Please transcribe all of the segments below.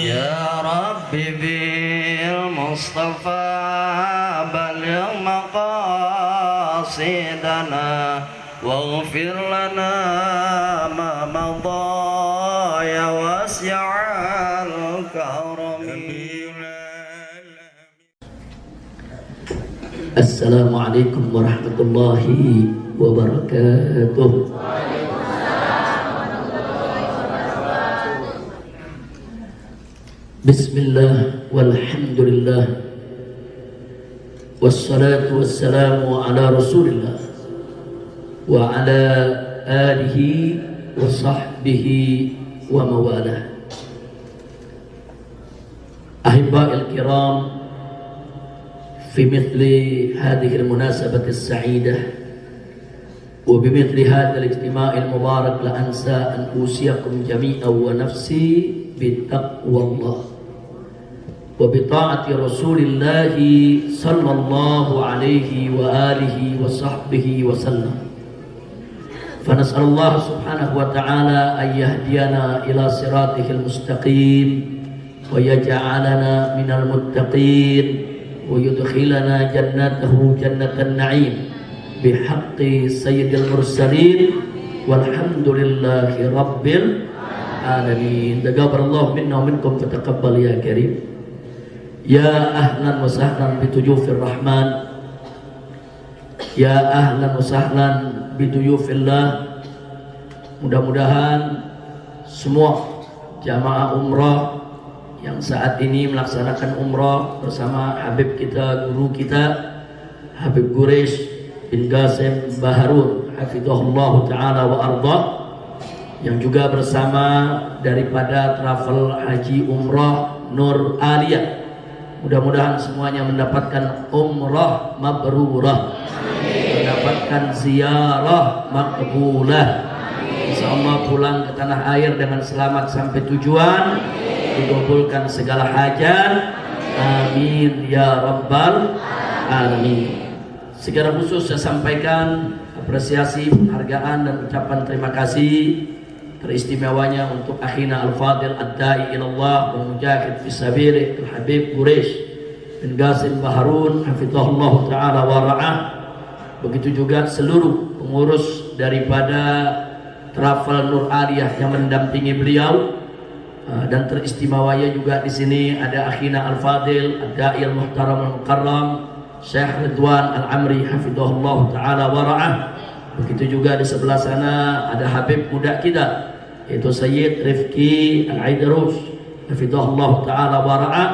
يا ربي بالمصطفى بلغ مقاصدنا واغفر لنا ما مضى يا واسع الكرم. السلام عليكم ورحمة الله وبركاته. بسم الله والحمد لله والصلاة والسلام على رسول الله وعلى آله وصحبه وموالاه. أحبائي الكرام، في مثل هذه المناسبة السعيدة وبمثل هذا الاجتماع المبارك لا أنسى أن أوصيكم جميعا ونفسي بتقوى الله وبطاعة رسول الله صلى الله عليه وآله وصحبه وسلم. فنسأل الله سبحانه وتعالى أن يهدينا إلى صراطه المستقيم ويجعلنا من المتقين ويدخلنا جنته جنة النعيم بحق سيد المرسلين والحمد لله رب العالمين. تقبل الله منا ومنكم فتقبل يا كريم. Ya ahlan wa sahlan bituyufir rahman, ya ahlan wa sahlan bituyufillah. Mudah-mudahan semua jamaah umrah yang saat ini melaksanakan umrah bersama Habib kita, guru kita Habib Quraish bin Qasim Baharun hafizahullah ta'ala wa arda, yang juga bersama daripada travel haji umrah Nur Aliyah. Mudah-mudahan semuanya mendapatkan umrah mabrurah, mendapatkan ziarah makbulah. Insyaallah pulang ke tanah air dengan selamat sampai tujuan, dikabulkan segala hajat. Amin ya rabbal alamin. Secara khusus saya sampaikan apresiasi, penghargaan dan ucapan terima kasih teristimewanya untuk akhina al-fadil ad-da'i ilallah wa mujahid fisabilih al-habib Quraish bin Qasim Baharun hafizahullah ta'ala wa ra'ah. Begitu juga seluruh pengurus daripada travel Nur Aliyah yang mendampingi beliau, dan teristimewanya juga di sini ada akhina al-fadil ad-da'i al-muhtaram al-mukarram Syekh Ridwan Al-Amri hafizahullah ta'ala wa ra'ah. Begitu juga di sebelah sana ada habib muda kita, yaitu Sayyid Rifki Al-Aidarus hafizahullah ta'ala wa ra'ah.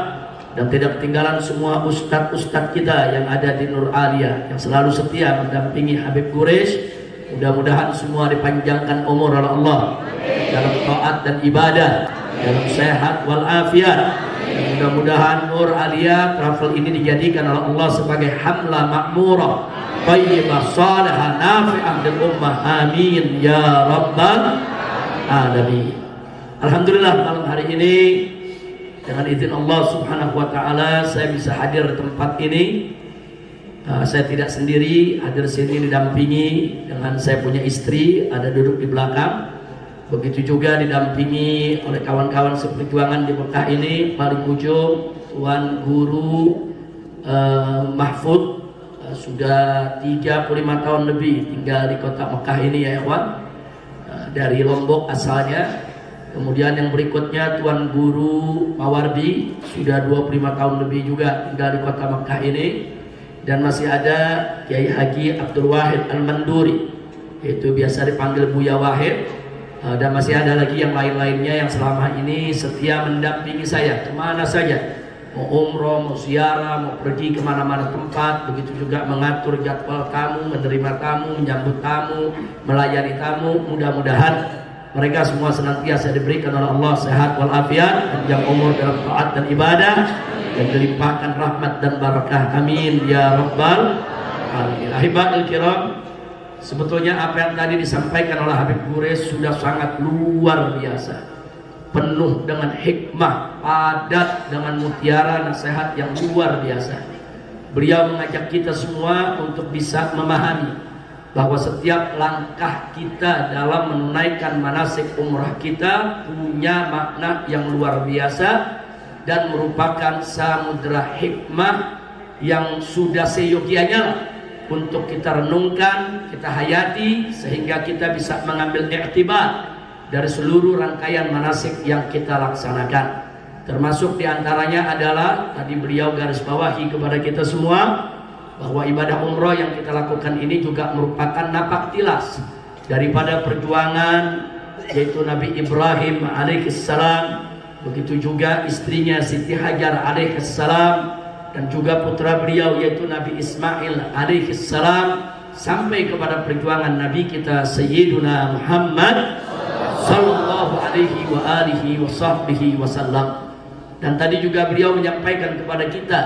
Dan tidak ketinggalan semua ustadz-ustadz kita yang ada di Nur Aliyah yang selalu setia mendampingi Habib Quraish. Mudah-mudahan semua dipanjangkan umur oleh Allah dalam taat dan ibadah, dalam sehat wal afiat. Mudah-mudahan Nur Aliyah travel ini dijadikan oleh Allah sebagai hamla makmurah, tayyibah, salihah, nafi'ah lil ummah. Amin ya rabbal alamin. Alhamdulillah malam hari ini dengan izin Allah subhanahu wa ta'ala saya bisa hadir di tempat ini. Saya tidak sendiri, hadir sini didampingi dengan saya punya istri, ada duduk di belakang. Begitu juga didampingi oleh kawan-kawan seperjuangan di Mekah ini, paling ujung Tuan Guru Mahfud, sudah 35 tahun lebih tinggal di kota Mekah ini ya ikhwan, dari Lombok asalnya. Kemudian yang berikutnya Tuan Guru Mawardi, sudah 25 tahun lebih juga tinggal di kota Mekah ini. Dan masih ada Kiai Haji Abdul Wahid Al-Manduri, itu biasa dipanggil Buya Wahid. Dan masih ada lagi yang lain-lainnya yang selama ini setia mendampingi saya kemana saja, mau umroh, mau ziarah, mau pergi kemana-mana tempat. Begitu juga mengatur jadwal tamu, menerima tamu, menyambut tamu, melayani tamu. Mudah-mudahan mereka semua senantiasa diberikan oleh Allah sehat wal afiat, panjang umur dalam taat dan ibadah, dan dilimpahkan rahmat dan barakah. Amin ya rabbal alamin. Ahibatul kiram, sebetulnya apa yang tadi disampaikan oleh Habib Quraish sudah sangat luar biasa, penuh dengan hikmah, padat dengan mutiara nasihat yang luar biasa. Beliau mengajak kita semua untuk bisa memahami bahwa setiap langkah kita dalam menunaikan manasik umrah kita punya makna yang luar biasa dan merupakan samudera hikmah yang sudah seyogianya untuk kita renungkan, kita hayati, sehingga kita bisa mengambil iktibar dari seluruh rangkaian manasik yang kita laksanakan. Termasuk diantaranya adalah tadi beliau garis bawahi kepada kita semua bahwa ibadah umroh yang kita lakukan ini juga merupakan napak tilas daripada perjuangan yaitu Nabi Ibrahim alaihissalam, begitu juga istrinya Siti Hajar alaihissalam, dan juga putra beliau yaitu Nabi Ismail alaihissalam, sampai kepada perjuangan Nabi kita Sayyiduna Muhammad sallallahu alaihi wa alihi wa sahbihi wasallam. Dan tadi juga beliau menyampaikan kepada kita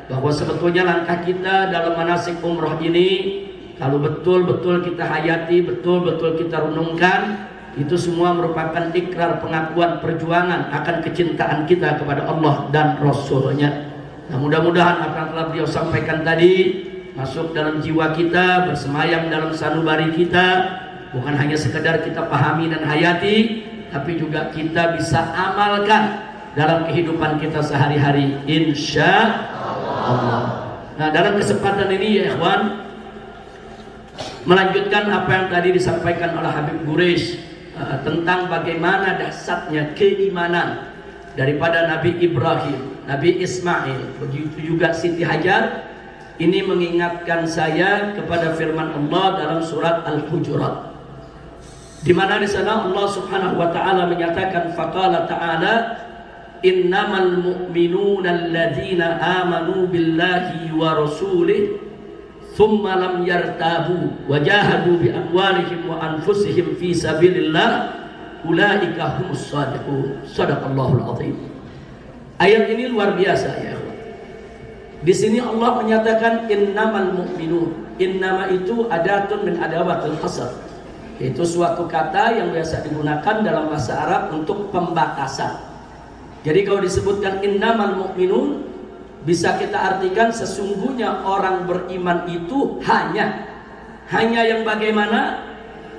bahwa sebetulnya langkah kita dalam manasik umroh ini kalau betul-betul kita hayati, betul-betul kita renungkan, itu semua merupakan ikrar pengakuan perjuangan akan kecintaan kita kepada Allah dan Rasulnya. Nah, mudah-mudahan apa yang telah beliau sampaikan tadi masuk dalam jiwa kita, bersemayam dalam sanubari kita, bukan hanya sekedar kita pahami dan hayati, tapi juga kita bisa amalkan dalam kehidupan kita sehari-hari, insya Allah. Nah, dalam kesempatan ini ya ikhwan, melanjutkan apa yang tadi disampaikan oleh Habib Quraisy tentang bagaimana dahsyatnya keimanan daripada Nabi Ibrahim, Nabi Ismail, begitu juga Siti Hajar. Ini mengingatkan saya kepada firman Allah dalam surat Al-Hujurat, di mana di sana Allah Subhanahu wa taala menyatakan, faqala ta'ala innamal mu'minuna alladzina amanu billahi wa rasulih thumma lam yartabu wa jahadu bi amwalihim wa anfusihim fi sabilillah ulaika humus shadiqun. Shadaqallahul azim. Ayat ini luar biasa ya. Di sini Allah menyatakan innamal mu'minun. Innama itu adatun min adawatil hasr, yaitu suatu kata yang biasa digunakan dalam bahasa Arab untuk pembatasan. Jadi kalau disebutkan innamal mu'minun, bisa kita artikan sesungguhnya orang beriman itu hanya yang bagaimana?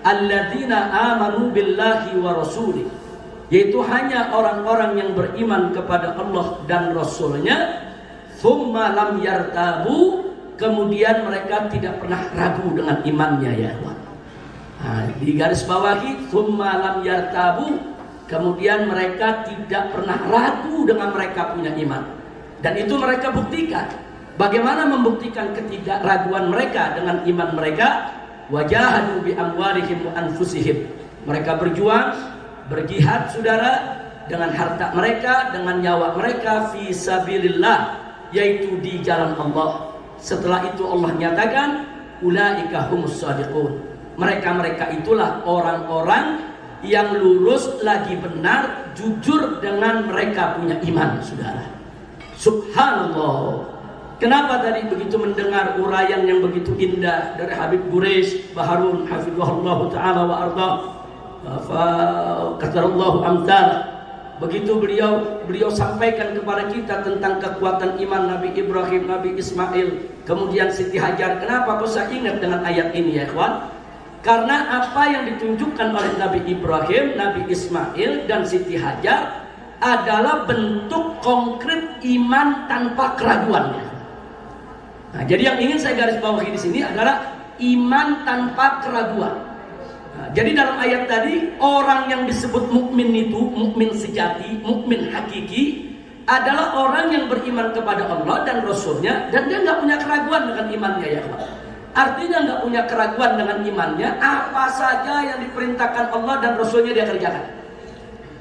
Alladzina amanu billahi wa rasulih, yaitu hanya orang-orang yang beriman kepada Allah dan Rasulnya. Thumma lam yartabu, kemudian mereka tidak pernah ragu dengan imannya ya Allah. Nah, di garis bawahi thumma lam yartabu, kemudian mereka tidak pernah ragu dengan mereka punya iman. Dan itu mereka buktikan. Bagaimana membuktikan ketidakraguan mereka dengan iman mereka? Wajahadu bi amwalihim wa anfusihim. Mereka berjuang, berjihad saudara, dengan harta mereka, dengan nyawa mereka fi sabilillah, yaitu di jalan Allah. Setelah itu Allah nyatakan ulaika humus shadiqun. Mereka-mereka itulah orang-orang yang lurus lagi benar, jujur dengan mereka punya iman saudara. Subhanallah. Kenapa tadi begitu mendengar uraian yang begitu indah dari Habib Quraisy Baharun hafizahullah taala wa arda fa qadarallahu amthal. Begitu beliau sampaikan kepada kita tentang kekuatan iman Nabi Ibrahim, Nabi Ismail, kemudian Siti Hajar. Kenapa kok saya ingat dengan ayat ini ya ikhwan? Karena apa yang ditunjukkan oleh Nabi Ibrahim, Nabi Ismail, dan Siti Hajar adalah bentuk konkret iman tanpa keraguan. Nah, jadi yang ingin saya garis bawahi di sini adalah iman tanpa keraguan. Nah, jadi dalam ayat tadi orang yang disebut mukmin itu, mukmin sejati, mukmin hakiki, adalah orang yang beriman kepada Allah dan Rasulnya, dan dia nggak punya keraguan dengan imannya ya Allah. Artinya nggak punya keraguan dengan imannya, apa saja yang diperintahkan Allah dan Rasulnya dia kerjakan,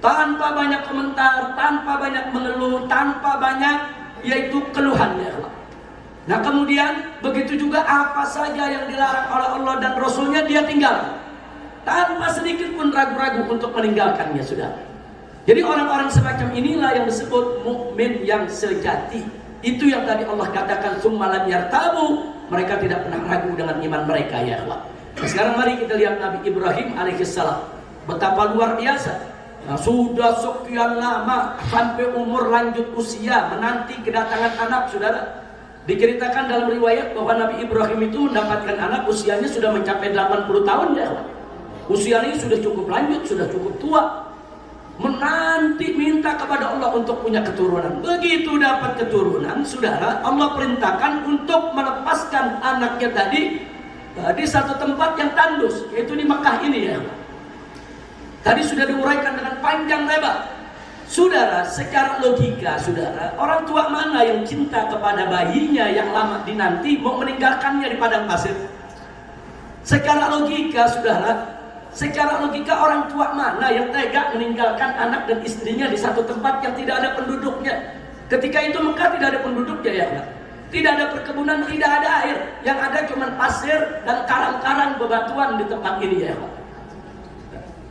tanpa banyak komentar, tanpa banyak mengeluh, tanpa banyak yaitu keluhannya Allah. Nah kemudian begitu juga apa saja yang dilarang oleh Allah dan Rasulnya dia tinggal, tanpa sedikit pun ragu-ragu untuk meninggalkannya sudah. Jadi orang-orang semacam inilah yang disebut mukmin yang sejati. Itu yang tadi Allah katakan summa lam yartabu, mereka tidak pernah ragu dengan iman mereka ya Allah. Nah, sekarang mari kita lihat Nabi Ibrahim alaihissalam, betapa luar biasa. Nah, sudah sekian lama sampai umur lanjut usia menanti kedatangan anak saudara. Diceritakan dalam riwayat bahwa Nabi Ibrahim itu mendapatkan anak usianya sudah mencapai 80 tahun ya. Usianya sudah cukup lanjut, sudah cukup tua. Menanti minta kepada Allah untuk punya keturunan. Begitu dapat keturunan, saudara, Allah perintahkan untuk melepaskan anaknya tadi di satu tempat yang tandus, yaitu di Mekah ini ya. Tadi sudah diuraikan dengan panjang lebar. Saudara, secara logika, saudara, orang tua mana yang cinta kepada bayinya yang lama dinanti mau meninggalkannya di padang pasir? Secara logika, saudara, secara logika orang tua mana yang tega meninggalkan anak dan istrinya di satu tempat yang tidak ada penduduknya? Ketika itu Mekah tidak ada penduduknya ya, Pak. Tidak ada perkebunan, tidak ada air. Yang ada cuma pasir dan karang-karang bebatuan di tempat ini ya, Pak.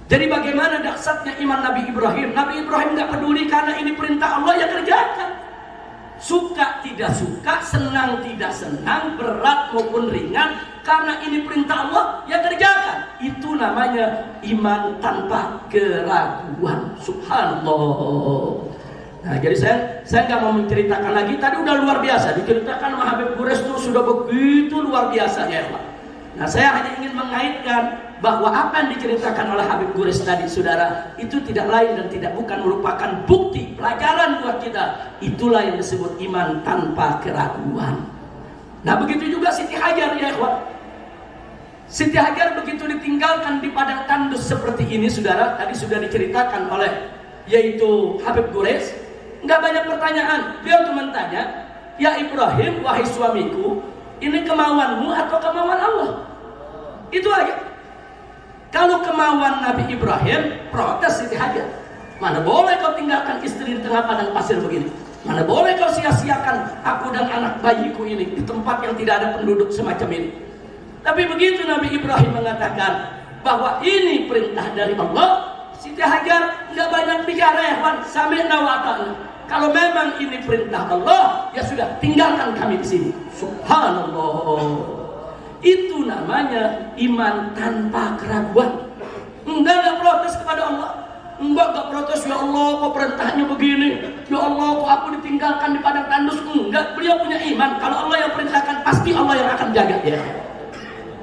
Jadi bagaimana dahsyatnya iman Nabi Ibrahim? Nabi Ibrahim nggak peduli karena ini perintah Allah, ya kerjakan. Suka tidak suka, senang tidak senang, berat maupun ringan, karena ini perintah Allah, ya kerjakan. Itu namanya iman tanpa keraguan. Subhanallah. Nah, jadi saya nggak mau menceritakan lagi. Tadi udah luar biasa diceritakan sama Habib Gures itu sudah begitu luar biasa ya, Pak. Nah, saya hanya ingin mengaitkan bahwa apa yang diceritakan oleh Habib Gures tadi, saudara, itu tidak lain dan tidak bukan merupakan bukti pelajaran buat kita. Itulah yang disebut iman tanpa keraguan. Nah, begitu juga Siti Hajar ya, ikhwan. Siti Hajar begitu ditinggalkan di padang tandus seperti ini, saudara, tadi sudah diceritakan oleh yaitu Habib Gures. Nggak banyak pertanyaan, beliau cuma tanya, ya Ibrahim, wahai suamiku, ini kemauanmu atau kemauan Allah? Itu aja. Kalau kemauan Nabi Ibrahim, protes Siti Hajar. Mana boleh kau tinggalkan istri di tengah padang pasir begini? Mana boleh kau sia-siakan aku dan anak bayiku ini di tempat yang tidak ada penduduk semacam ini? Tapi begitu Nabi Ibrahim mengatakan bahwa ini perintah dari Allah, Siti Hajar nggak banyak bicara ya, Wan. Sami'na wa ata'na. Kalau memang ini perintah Allah, ya sudah, tinggalkan kami di sini. Subhanallah. Itu namanya iman tanpa keraguan. Enggak protes kepada Allah. Enggak protes, ya Allah kok perintahnya begini, ya Allah kok aku ditinggalkan di padang tandus. Enggak, beliau punya iman. Kalau Allah yang perintahkan, pasti Allah yang akan jaga ya.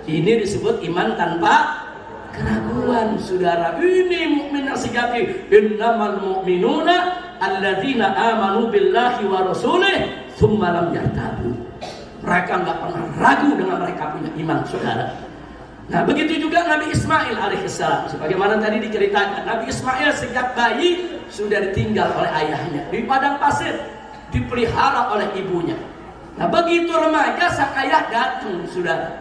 Ini disebut iman tanpa keraguan, saudara. Ini mukmin yang sejati. Innamal mu'minuna alladzina amanu billahi wa rasulih tsumma lam yartabu. Mereka nggak pernah ragu dengan mereka punya iman, saudara. Nah, begitu juga Nabi Ismail alaihissalam. Sebagaimana tadi diceritakan, Nabi Ismail sejak bayi sudah ditinggal oleh ayahnya di padang pasir, dipelihara oleh ibunya. Nah, begitu remaja sang ayah datang, saudara.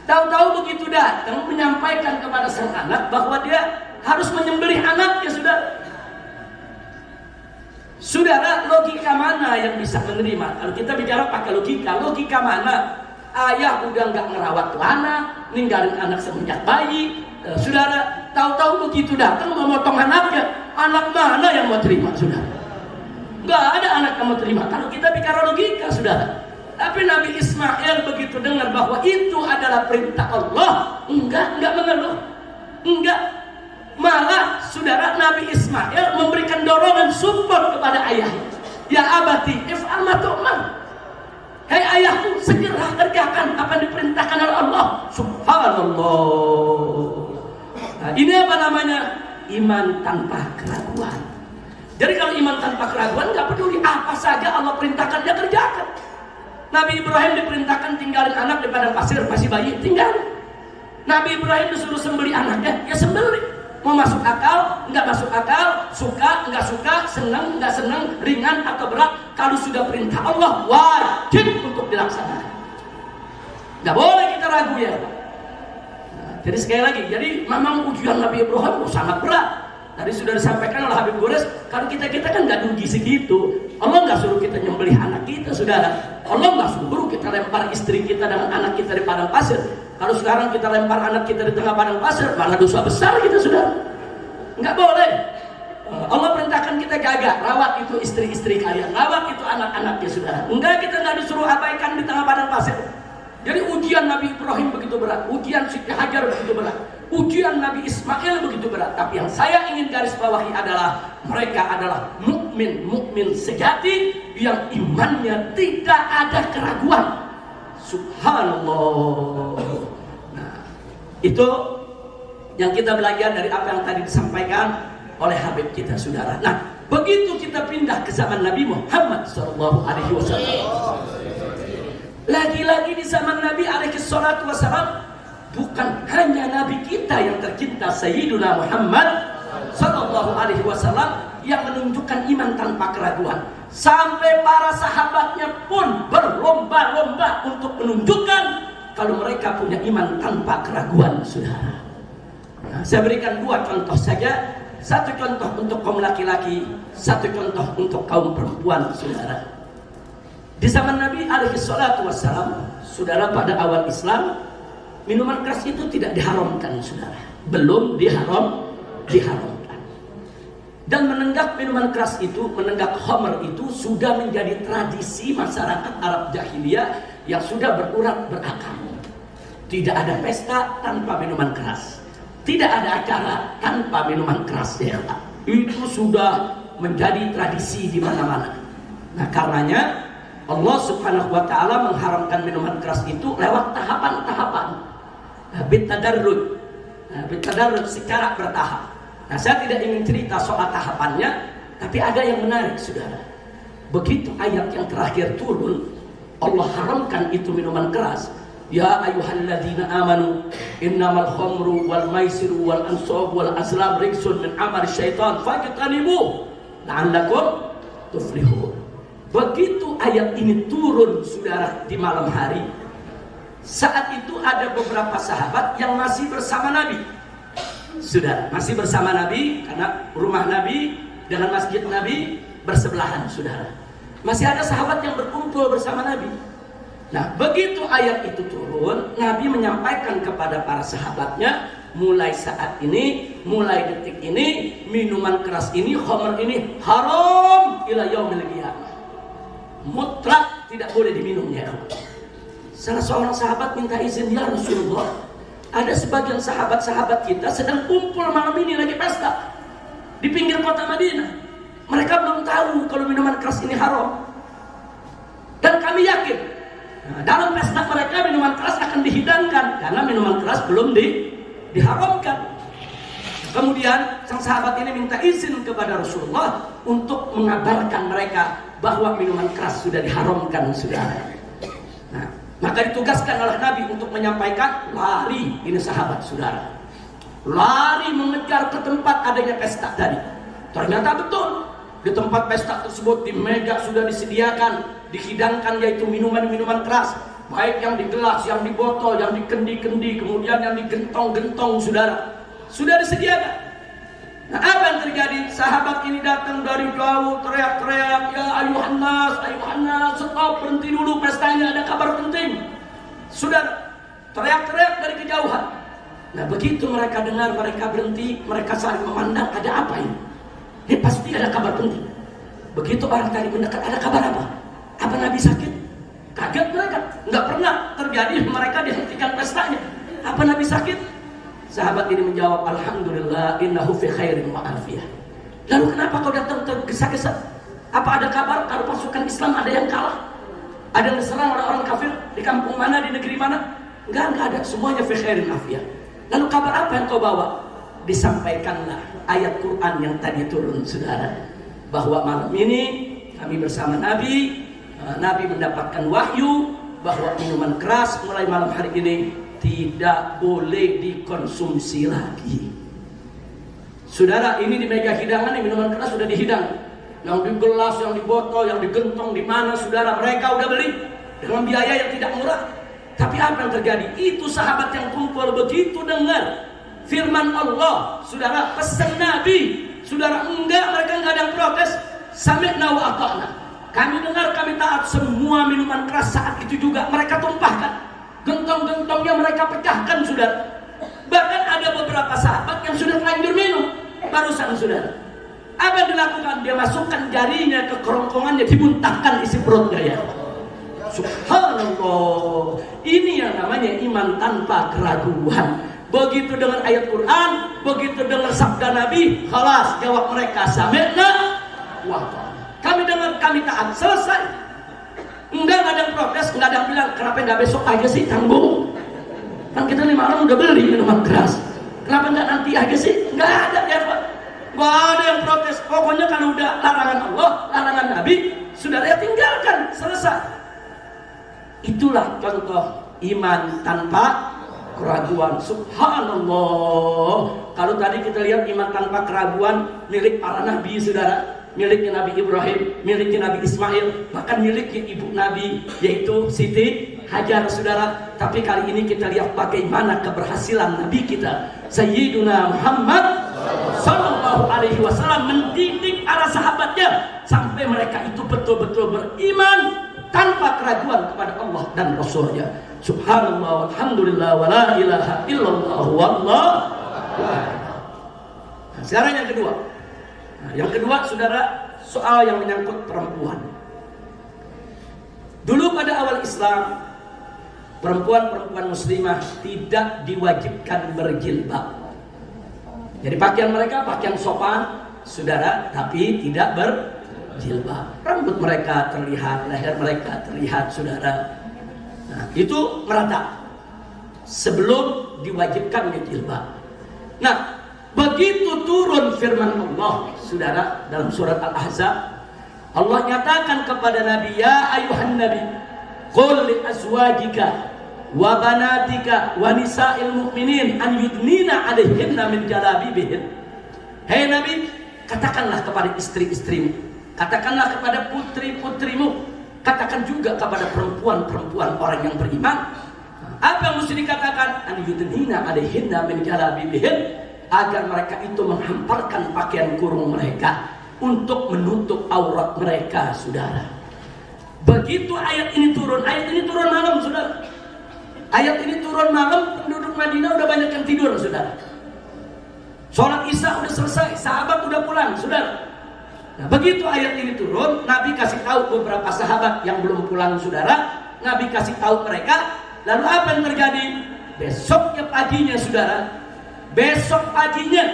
Tahu-tahu begitu datang menyampaikan kepada sang anak bahwa dia harus menyembelih anaknya, saudara. Saudara, logika mana yang bisa menerima? Kalau kita bicara pakai logika mana? Ayah udah nggak ngerawat tuh anak, ninggalin anak semenjak bayi. Saudara, tahu-tahu begitu datang mau motong anaknya, anak mana yang mau terima, saudara? Nggak ada anak yang mau terima. Kalau kita bicara logika, saudara. Tapi Nabi Ismail begitu dengar bahwa itu adalah perintah Allah, enggak mengeluh, enggak. Malah saudara, Nabi Ismail memberikan dorongan support kepada ayahnya. Ya abati if'al ma tu'mar. Hai ayahku, segera kerjakan apa yang diperintahkan oleh Allah. Subhanallah. Nah, ini apa namanya? Iman tanpa keraguan. Jadi kalau iman tanpa keraguan, nggak peduli apa saja Allah perintahkan, dia kerjakan. Nabi Ibrahim diperintahkan tinggalin anak di padang pasir, masih bayi, tinggalin. Nabi Ibrahim disuruh sembelih anaknya, ya sembelih. Mau masuk akal, nggak masuk akal, suka, nggak suka, senang, nggak senang, ringan atau berat, kalau sudah perintah Allah, wajib untuk dilaksanakan. Nggak boleh kita ragu ya. Nah, jadi sekali lagi, jadi memang ujian Nabi Ibrahim sangat berat. Tadi sudah disampaikan oleh Habib Gores, kalau kita kan nggak rugi segitu. Allah nggak suruh kita nyembelih anak kita, saudara. Allah nggak suruh kita lempar istri kita dengan anak kita di padang pasir. Kalau sekarang kita lempar anak kita di tengah padang pasir, malah dosa besar kita, saudara. Nggak boleh. Allah perintahkan kita jaga, rawat itu istri-istri kalian, rawat itu anak-anaknya, saudara. Enggak, kita nggak disuruh abaikan di tengah padang pasir. Jadi ujian Nabi Ibrahim begitu berat, ujian Siti Hajar begitu berat, ujian Nabi Ismail begitu berat. Tapi yang saya ingin garis bawahi adalah mereka adalah mukmin mukmin sejati yang imannya tidak ada keraguan. Subhanallah. Nah, itu yang kita belajar dari apa yang tadi disampaikan oleh Habib kita, saudara. Nah, begitu kita pindah ke zaman Nabi Muhammad SAW, lagi-lagi di zaman Nabi SAW, bukan hanya Nabi kita yang tercinta Sayyiduna Muhammad SAW yang menunjukkan iman tanpa keraguan, sampai para sahabatnya pun berlomba-lomba untuk menunjukkan kalau mereka punya iman tanpa keraguan, saudara. Nah, saya berikan dua contoh saja. Satu contoh untuk kaum laki-laki, satu contoh untuk kaum perempuan, saudara. Di zaman Nabi SAW, saudara, pada awal Islam, minuman keras itu tidak diharamkan, saudara. Belum diharamkan. Dan menenggak minuman keras itu, menenggak khamr itu sudah menjadi tradisi masyarakat Arab jahiliyah yang sudah berurat berakar. Tidak ada pesta tanpa minuman keras. Tidak ada acara tanpa minuman keras, ya. Itu sudah menjadi tradisi di mana-mana. Nah, karenanya Allah Subhanahu wa taala mengharamkan minuman keras itu lewat tahapan-tahapan. Bitadarrud. Bitadarrud secara bertahap. Nah, saya tidak ingin cerita soal tahapannya, tapi ada yang menarik, saudara. Begitu ayat yang terakhir turun, Allah haramkan itu minuman keras. Ya ayyuhalladzina amanu innamal khamru wal maisiru wal ansab wal azlam rijsun min amali syaitan fajtanibuh la'allakum tuflihun. Begitu ayat ini turun, saudara, di malam hari, saat itu ada beberapa sahabat yang masih bersama Nabi. Saudara, masih bersama Nabi karena rumah Nabi dengan masjid Nabi bersebelahan, saudara. Masih ada sahabat yang berkumpul bersama Nabi. Nah, begitu ayat itu turun, Nabi menyampaikan kepada para sahabatnya, mulai saat ini, mulai detik ini, minuman keras ini, khamr ini haram ila yaumil qiyamah. Mutlak tidak boleh diminumnya. Salah seorang sahabat minta izin, ya Rasulullah, ada sebagian sahabat-sahabat kita sedang kumpul malam ini lagi pesta di pinggir kota Madinah. Mereka belum tahu kalau minuman keras ini haram. Dan kami yakin, nah, dalam pesta mereka minuman keras akan dihidangkan karena minuman keras belum diharamkan. Kemudian sang sahabat ini minta izin kepada Rasulullah untuk mengabarkan mereka bahwa minuman keras sudah diharamkan, saudara. Nah, maka ditugaskan oleh Nabi untuk menyampaikan, lari ini sahabat, saudara. Lari mengejar ke tempat adanya pesta tadi. Ternyata betul, di tempat pesta tersebut di meja sudah disediakan, dihidangkan yaitu minuman-minuman keras, baik yang di gelas, yang di botol, yang di kendi-kendi, kemudian yang di gentong-gentong, saudara, sudah disediakan. Nah, apa yang terjadi? Sahabat ini datang dari jauh, teriak-teriak, ya ayuhan nas, stop, berhenti dulu, pestanya ada kabar penting, saudara. Teriak-teriak dari kejauhan. Nah, begitu mereka dengar, mereka berhenti, mereka saling memandang, ada apa ini? Ini pasti ada kabar penting. Begitu orang tadi mendekat, ada kabar apa? Apa Nabi sakit? Kaget mereka. Nggak pernah terjadi mereka dihentikan pestanya. Apa Nabi sakit? Sahabat ini menjawab, alhamdulillah innahu fi khairin wa afiyah. Lalu kenapa kau datang tergesa-gesa? Apa ada kabar kalau pasukan Islam ada yang kalah? Ada yang diserang oleh orang kafir di kampung mana, di negeri mana? Enggak ada. Semuanya fi khairin afiyah. Lalu kabar apa yang kau bawa? Disampaikanlah ayat Quran yang tadi turun, saudara, bahwa malam ini kami bersama Nabi mendapatkan wahyu bahwa minuman keras mulai malam hari ini tidak boleh dikonsumsi lagi. Saudara, ini di meja hidangan minuman keras sudah dihidang, yang di gelas, yang di botol, yang digentong di mana, saudara, mereka udah beli dengan biaya yang tidak murah. Tapi apa yang terjadi? Itu sahabat yang kumpul begitu dengar firman Allah, saudara, pesan Nabi, saudara, mereka enggak ada yang protes. Sami'na wa ata'na. Kami dengar, kami taat. Semua minuman keras saat itu juga mereka tumpahkan. Gentong-gentongnya mereka pecahkan, saudara. Bahkan ada beberapa sahabat yang sudah terlanjur minum barusan, saudara. Apa yang dilakukan? Dia masukkan jarinya ke kerongkongannya, dimuntahkan isi perutnya, ya. Subhanallah. Ini yang namanya iman tanpa keraguan. Begitu dengan ayat Quran, begitu dengar sabda Nabi, khalas, jawab mereka, sami'na wa ata'na. kami dengar, kami taat, selesai. Enggak ada yang protes, enggak ada yang bilang kenapa enggak besok aja sih, tanggung. Kan kita 5 orang udah beli minuman keras, kenapa enggak nanti aja sih? Enggak ada ya Pak. Enggak ada yang protes. Pokoknya kalau udah larangan Allah, larangan Nabi, saudara ya tinggalkan, selesai. Itulah contoh iman tanpa keraguan. Subhanallah. Kalau tadi kita lihat iman tanpa keraguan milik para nabi, saudara, miliknya Nabi Ibrahim, miliknya Nabi Ismail, bahkan miliknya ibu Nabi yaitu Siti Hajar, saudara. Tapi kali ini kita lihat bagaimana keberhasilan Nabi kita Sayyiduna Muhammad Sallallahu Alaihi Wasallam mendidik para sahabatnya sampai mereka itu betul-betul beriman tanpa keraguan kepada Allah dan Rasulnya. Subhanallah, alhamdulillah, wa la ilaha illallah, wallah. Nah, sekarang yang kedua. Yang kedua, saudara, soal yang menyangkut perempuan. Dulu pada awal Islam, perempuan-perempuan muslimah tidak diwajibkan berjilbab. Jadi pakaian mereka pakaian sopan, saudara, tapi tidak berjilbab. Rambut mereka terlihat, leher mereka terlihat, saudara. Nah, itu merata sebelum diwajibkan jilbab. Nah, begitu turun firman Allah, saudara, dalam surat Al-Ahzab, Allah nyatakan kepada Nabi, ya ayuhan Nabi, qul li azwajika wa banatika wa nisa'il mu'minin an yudnina 'alaihinna min jalabibihin. Hei Nabi, katakanlah kepada istri-istrimu, katakanlah kepada putri-putrimu, katakan juga kepada perempuan-perempuan orang yang beriman. Apa yang mesti dikatakan? An yudnina 'alaihinna min jalabibihin, agar mereka itu menghamparkan pakaian kurung mereka untuk menutup aurat mereka, saudara. Begitu ayat ini turun malam, saudara. Ayat ini turun malam, penduduk Madinah udah banyak yang tidur, saudara. Sholat Isya udah selesai, sahabat udah pulang, saudara. Nah, begitu ayat ini turun, Nabi kasih tahu beberapa sahabat yang belum pulang, saudara. Nabi kasih tahu mereka. Lalu apa yang terjadi? Besoknya paginya, saudara, besok paginya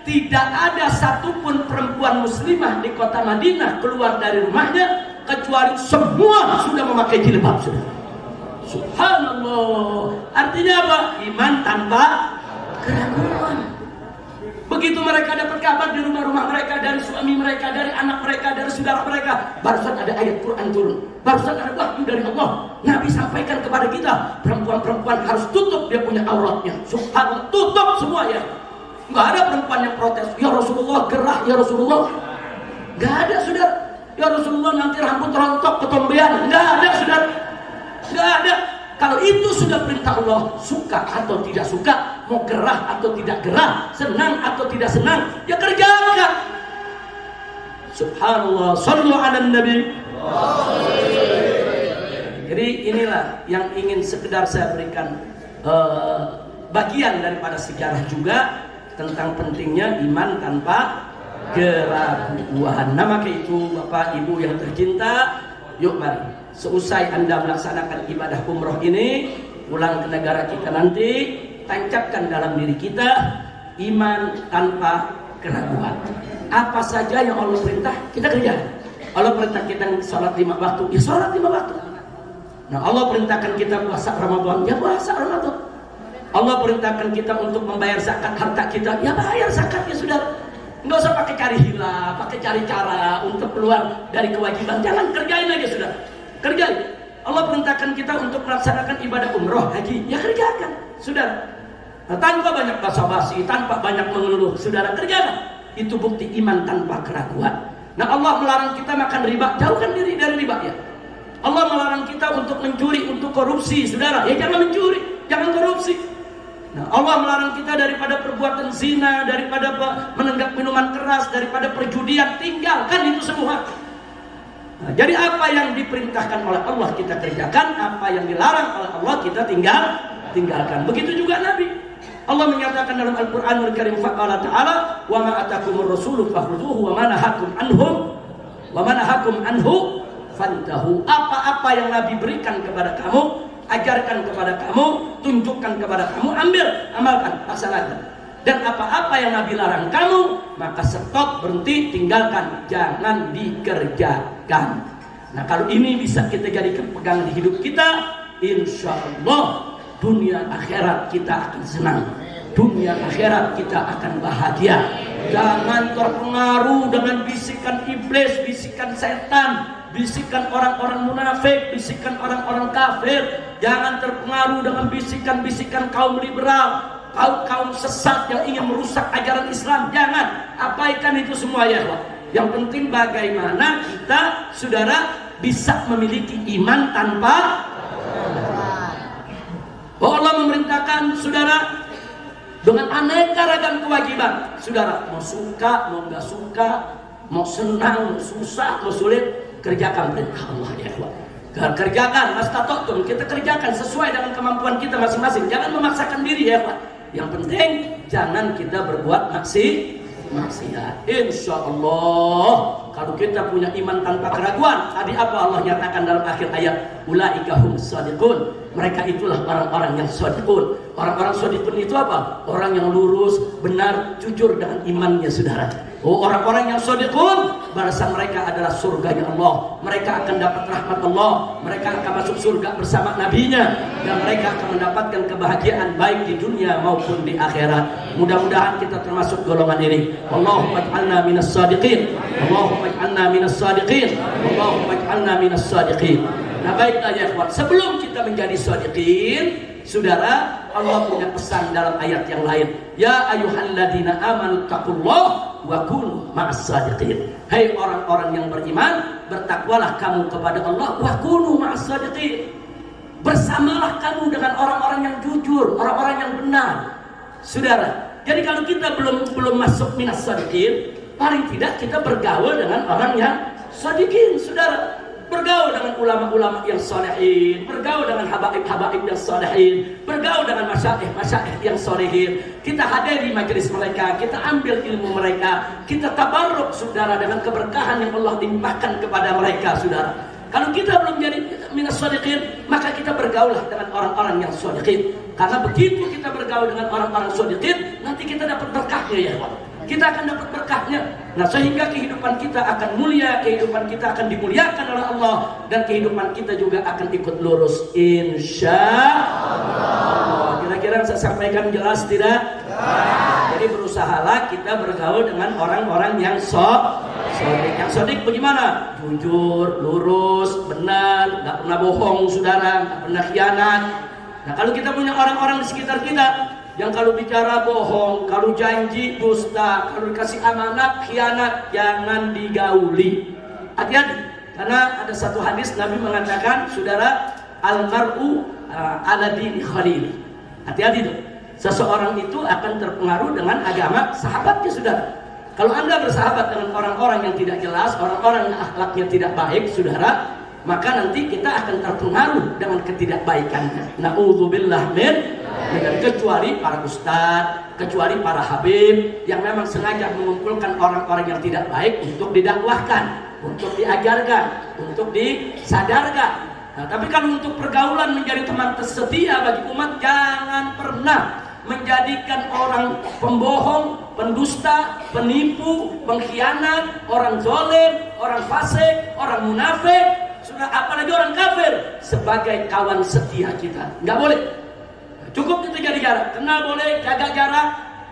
tidak ada satupun perempuan muslimah di kota Madinah keluar dari rumahnya kecuali semua sudah memakai jilbab, saudara. Subhanallah. Artinya apa? Iman tanpa keraguan. Begitu mereka dapat kabar di rumah-rumah mereka, dari suami mereka, dari anak mereka, dari saudara mereka, barusan ada ayat Quran turun, barusan ada wahyu dari Allah. Nabi sampaikan kepada kita, perempuan-perempuan harus tutup dia punya auratnya. Subhanallah, tutup semua ya. Nggak ada perempuan yang protes, ya Rasulullah gerah, ya Rasulullah. Nggak ada, saudara. Ya Rasulullah nanti rambut rontok ketombean. Nggak ada, saudara. Nggak ada. Kalau itu sudah perintah Allah, suka atau tidak suka, mau gerah atau tidak gerah, senang atau tidak senang, ya kerjakan. Subhanallah, sallu ala nabi. Jadi inilah yang ingin sekedar saya berikan bagian daripada sejarah juga tentang pentingnya iman tanpa keraguan. Nah, maka itu Bapak Ibu yang tercinta, yuk mari seusai Anda melaksanakan ibadah umroh ini, pulang ke negara kita nanti, tancapkan dalam diri kita iman tanpa keraguan. Apa saja yang Allah perintah, kita kerjakan. Allah perintah kita sholat 5 waktu, ya sholat 5 waktu. Nah, Allah perintahkan kita puasa Ramadan, ya puasa Ramadan. Allah perintahkan kita untuk membayar zakat harta kita, ya bayar zakatnya, saudara. Nggak usah pakai cari hila, pakai cari cara untuk keluar dari kewajiban. Jangan, kerjain aja, saudara. Kerjain. Allah perintahkan kita untuk melaksanakan ibadah umroh, haji, ya kerjakan, saudara. Nah, tanpa banyak basa-basi, tanpa banyak mengeluh, saudara, kerjakan. Itu bukti iman tanpa keraguan. Nah, Allah melarang kita makan riba, jauhkan diri dari riba ya. Allah melarang kita untuk mencuri, untuk korupsi, saudara, ya jangan mencuri, jangan korupsi. Nah, Allah melarang kita daripada perbuatan zina, daripada menenggak minuman keras, daripada perjudian, tinggalkan itu semua. Nah, jadi apa yang diperintahkan oleh Allah kita kerjakan, apa yang dilarang oleh Allah kita tinggalkan. Begitu juga Nabi. Allah menyatakan dalam Al-Qur'anul Karim, faqala ta'ala, "Wa ma atakumur rasulu fakhudhuhu wa ma nahakum anhu fantahu." Apa-apa yang Nabi berikan kepada kamu, ajarkan kepada kamu, tunjukkan kepada kamu, ambil, amalkan, laksanakan. Dan apa-apa yang Nabi larang kamu, maka stop, berhenti, tinggalkan, jangan dikerjakan. Nah, kalau ini bisa kita jadikan pegangan di hidup kita, insya Allah dunia akhirat kita akan senang, dunia akhirat kita akan bahagia. Jangan terpengaruh dengan bisikan iblis, bisikan setan, bisikan orang-orang munafik, bisikan orang-orang kafir. Jangan terpengaruh dengan bisikan-bisikan kaum liberal, kaum sesat yang ingin merusak ajaran Islam. Jangan, abaikan itu semua ya Allah. Yang penting bagaimana kita, saudara, bisa memiliki iman tanpa Allah memerintahkan saudara dengan aneka ragam kewajiban. Saudara mau suka, mau nggak suka, mau senang, mau susah, mau sulit, kerjakan perintah Allah ya Allah. Kerjakan, mastata'tum, kita kerjakan sesuai dengan kemampuan kita masing-masing. Jangan memaksakan diri ya Allah. Yang penting jangan kita berbuat maksiat. Insya Allah kalau kita punya iman tanpa keraguan, tadi apa Allah nyatakan dalam akhir ayat, ulaika hum shadiqun, mereka itulah orang-orang yang shadiqun. Orang-orang shadiqun itu apa? Orang yang lurus, benar, jujur dengan imannya, saudara. Oh, orang-orang yang shadiqun, balasan mereka adalah surganya Allah. Mereka akan dapat rahmat Allah, mereka akan masuk surga bersama nabinya, dan mereka akan mendapatkan kebahagiaan baik di dunia maupun di akhirat. Mudah-mudahan kita termasuk golongan ini. Allahumma ij'alna minas shadiqin, Allahumma ij'alna minas shadiqin, Allahumma ij'alna minas shadiqin. Nah, baiklah ya ikhwan, sebelum kita menjadi shadiqin, saudara, Allah punya pesan dalam ayat yang lain. Ya ayyuhalladzina amanu taqullaha wa kunu ma'as shadiqin. Hai orang-orang yang beriman, bertakwalah kamu kepada Allah, wa kunu ma'as shadiqin. Bersamalah kamu dengan orang-orang yang jujur, orang-orang yang benar. Saudara, jadi kalau kita belum masuk minas shadiqin, paling tidak kita bergaul dengan orang yang shadiqin, saudara. Bergaul dengan ulama-ulama yang solehin, bergaul dengan habaib-habaib yang solehin, bergaul dengan masyaikh-masyaikh yang solehin. Kita hadiri majelis mereka, kita ambil ilmu mereka, kita tabarruk, saudara, dengan keberkahan yang Allah limpahkan kepada mereka, saudara. Kalau kita belum jadi minas shadiqin, maka kita bergaulah dengan orang-orang yang shadiqin. Karena begitu kita bergaul dengan orang-orang shadiqin, nanti kita dapat berkahnya ya Allah. Kita akan dapat berkahnya. Nah, sehingga kehidupan kita akan mulia, kehidupan kita akan dimuliakan oleh Allah, dan kehidupan kita juga akan ikut lurus, insya Allah. Kira-kira saya sampaikan jelas tidak? Jadi berusahalah kita bergaul dengan orang-orang yang sodik. Yang sodik bagaimana? Jujur, lurus, benar, nggak pernah bohong, saudara, nggak pernah khianat. Nah, kalau kita punya orang-orang di sekitar kita yang kalau bicara bohong, kalau janji dusta, kalau dikasih amanat khianat, jangan digauli. Hati-hati, karena ada satu hadis Nabi mengatakan, saudara, almar'u ala dini khalili. Hati-hati tuh, seseorang itu akan terpengaruh dengan agama sahabatnya, saudara. Kalau Anda bersahabat dengan orang-orang yang tidak jelas, orang-orang yang akhlaknya tidak baik, saudara, maka nanti kita akan terpengaruh dengan ketidakbaikannya. Na'udzubillah min, kecuali para ustadz, kecuali para habib yang memang sengaja mengumpulkan orang-orang yang tidak baik untuk didakwahkan, untuk diajarkan, untuk disadarkan. Nah, tapi kalau untuk pergaulan menjadi teman setia bagi umat, jangan pernah menjadikan orang pembohong, pendusta, penipu, pengkhianat, orang zalim, orang fasik, orang munafik, sudah apalagi orang kafir sebagai kawan setia kita. Nggak boleh. Cukup kita jaga jarak, kenal boleh, jaga jarak.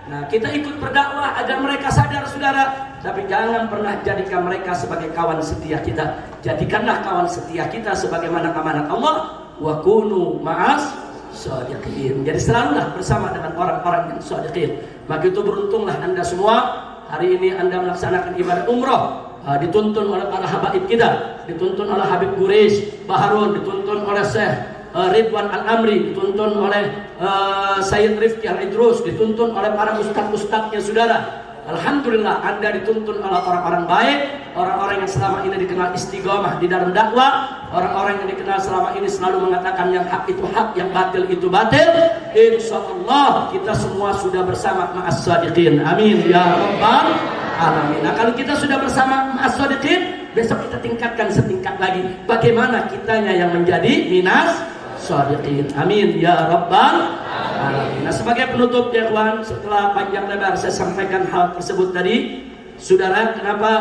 Nah, kita ikut berdakwah agar mereka sadar, saudara. Tapi jangan pernah jadikan mereka sebagai kawan setia kita. Jadikanlah kawan setia kita sebagaimana amanat Allah. Wa kunu ma'as shadiqin. Jadi selalulah bersama dengan orang-orang yang shadiqin. Maka itu beruntunglah Anda semua. Hari ini Anda melaksanakan ibadah umrah. Dituntun oleh para habaib kita, dituntun oleh Habib Quraisy Baharun, dituntun oleh Syekh Ridwan Al-Amri, dituntun oleh Sayyid Rifki Al-Idrus, dituntun oleh para ustadz-ustadznya, saudara. Alhamdulillah Anda dituntun oleh orang-orang baik, orang-orang yang selama ini dikenal istiqomah di dalam dakwah, orang-orang yang dikenal selama ini selalu mengatakan yang hak itu hak, yang batil itu batil. Insya Allah kita semua sudah bersama ma'as shadiqin. Amin ya rabbal alamin. Nah, kalau kita sudah bersama ma'as shadiqin, besok kita tingkatkan setingkat lagi. Bagaimana kitanya yang menjadi minas shadiqin. Amin ya rabbal alamin. Nah, sebagai penutup ya kawan, setelah panjang lebar saya sampaikan hal tersebut tadi, saudara, kenapa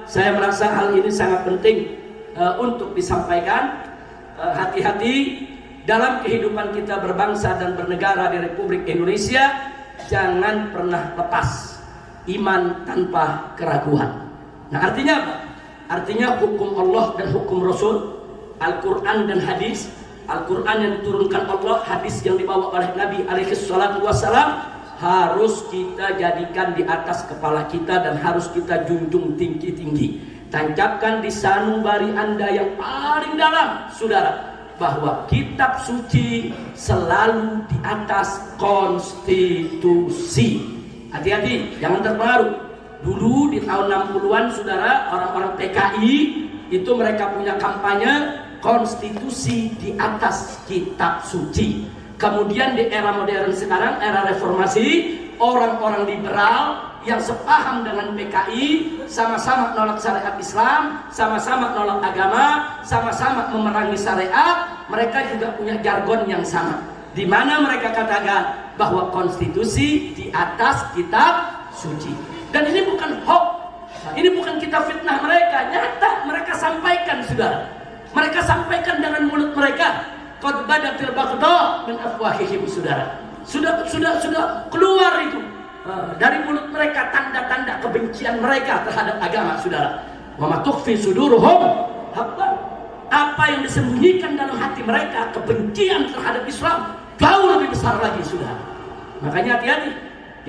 saya merasa hal ini sangat penting untuk disampaikan. Hati-hati dalam kehidupan kita berbangsa dan bernegara di Republik Indonesia, jangan pernah lepas iman tanpa keraguan. Nah, artinya apa? Artinya hukum Allah dan hukum Rasul, Al-Quran dan hadis. Al-Quran yang diturunkan Allah, hadis yang dibawa oleh Nabi alaihi salatu wassalam, harus kita jadikan di atas kepala kita dan harus kita junjung tinggi-tinggi. Tancapkan di sanubari Anda yang paling dalam, saudara, bahwa kitab suci selalu di atas konstitusi. Hati-hati, jangan terpengaruh. Dulu di tahun 60-an, saudara, orang-orang PKI itu mereka punya kampanye konstitusi di atas kitab suci. Kemudian di era modern sekarang, era reformasi, orang-orang liberal yang sepaham dengan PKI, sama-sama nolak syariat Islam, sama-sama nolak agama, sama-sama memerangi syariat, mereka juga punya jargon yang sama, di mana mereka katakan bahwa konstitusi di atas kitab suci. Dan ini bukan hoax, ini bukan kita fitnah mereka, nyata mereka sampaikan, saudara. Mereka sampaikan dengan mulut mereka. Qad badatil baghdha min afwahihim, saudara. Sudah keluar itu dari mulut mereka tanda-tanda kebencian mereka terhadap agama, saudara. Wa ma tukhfi suduruhum apa yang disembunyikan dalam hati mereka, kebencian terhadap Islam jauh lebih besar lagi, saudara. Makanya hati-hati.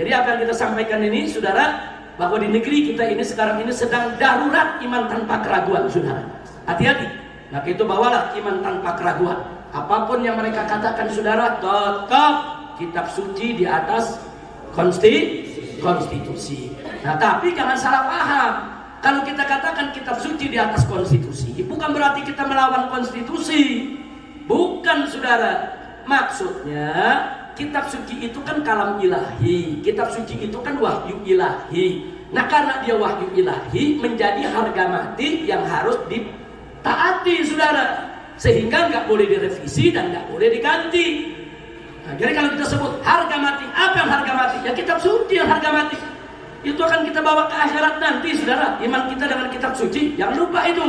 Jadi apa yang kita sampaikan ini, saudara, bahwa di negeri kita ini sekarang ini sedang darurat iman tanpa keraguan, saudara. Hati-hati. Maka itu bawalah iman tanpa keraguan. Apapun yang mereka katakan, saudara, tetap kitab suci di atas konstitusi. Nah, tapi jangan salah paham. Kalau kita katakan kitab suci di atas konstitusi, bukan berarti kita melawan konstitusi. Bukan, saudara. Maksudnya kitab suci itu kan kalam ilahi. Kitab suci itu kan wahyu ilahi. Nah, karena dia wahyu ilahi, menjadi harga mati yang harus ditaati, saudara, sehingga nggak boleh direvisi dan nggak boleh diganti. Nah, jadi kalau kita sebut harga mati, apa yang harga mati? Ya kitab suci yang harga mati. Itu akan kita bawa ke akhirat nanti, saudara. Iman kita dengan kitab suci, jangan lupa itu.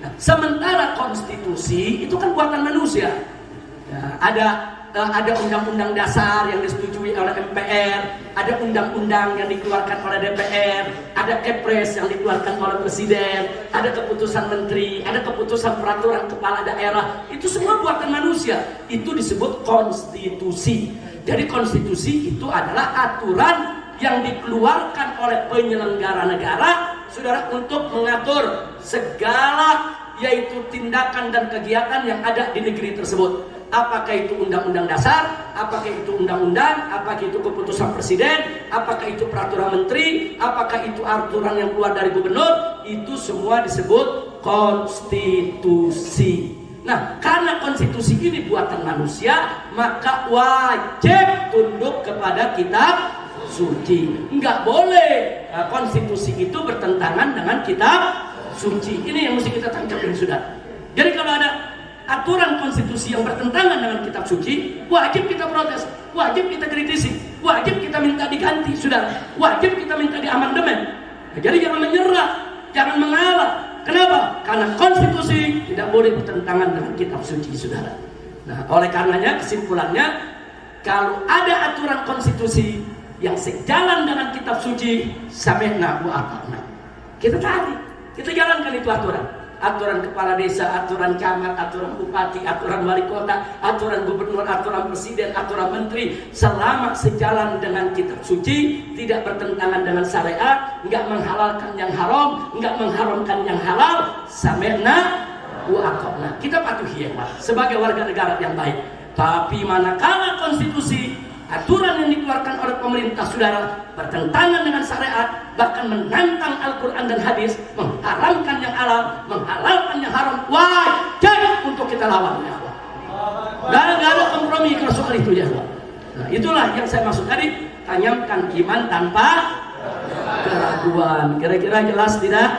Nah, sementara konstitusi itu kan buatan manusia. Ya, ada undang-undang dasar yang disetujui oleh MPR, ada undang-undang yang dikeluarkan oleh DPR, ada Kepres yang dikeluarkan oleh Presiden, ada keputusan menteri, ada keputusan peraturan kepala daerah. Itu semua buatan manusia. Itu disebut konstitusi. Jadi konstitusi itu adalah aturan yang dikeluarkan oleh penyelenggara negara, saudara, untuk mengatur segala yaitu tindakan dan kegiatan yang ada di negeri tersebut. Apakah itu undang-undang dasar, apakah itu undang-undang, apakah itu keputusan presiden, apakah itu peraturan menteri, apakah itu aturan yang keluar dari gubernur, itu semua disebut konstitusi. Nah, karena konstitusi ini buatan manusia, maka wajib tunduk kepada kitab suci. Enggak boleh konstitusi itu bertentangan dengan kitab suci. Ini yang mesti kita tangkapin, saudara. Jadi kalau ada aturan konstitusi yang bertentangan dengan kitab suci, wajib kita protes, wajib kita kritisi, wajib kita minta diganti, saudara, wajib kita minta diamandemen. Nah, jadi jangan menyerah, jangan mengalah. Kenapa? Karena konstitusi tidak boleh bertentangan dengan kitab suci, saudara. Nah, oleh karenanya kesimpulannya, kalau ada aturan konstitusi yang sejalan dengan kitab suci, sami'na wa ata'na, kita taati, kita jalankan itu aturan. Aturan kepala desa, aturan camat, aturan bupati, aturan wali kota, aturan gubernur, aturan presiden, aturan menteri, selama sejalan dengan kitab suci, tidak bertentangan dengan syariat, enggak menghalalkan yang haram, enggak mengharamkan yang halal, sami'na wa ata'na, kita patuhi ya, sebagai warga negara yang baik. Tapi manakala konstitusi, aturan yang dikeluarkan oleh pemerintah, saudara, bertentangan dengan syariat, bahkan menantang Al-Quran dan hadis, mengharamkan yang halal, menghalalkan yang haram, wajib untuk kita lawan, ya Allah. Gak ada kompromi kalau soal itu, ya Allah. Nah, itulah yang saya maksud tadi, tanamkan iman tanpa keraguan. Kira-kira jelas tidak?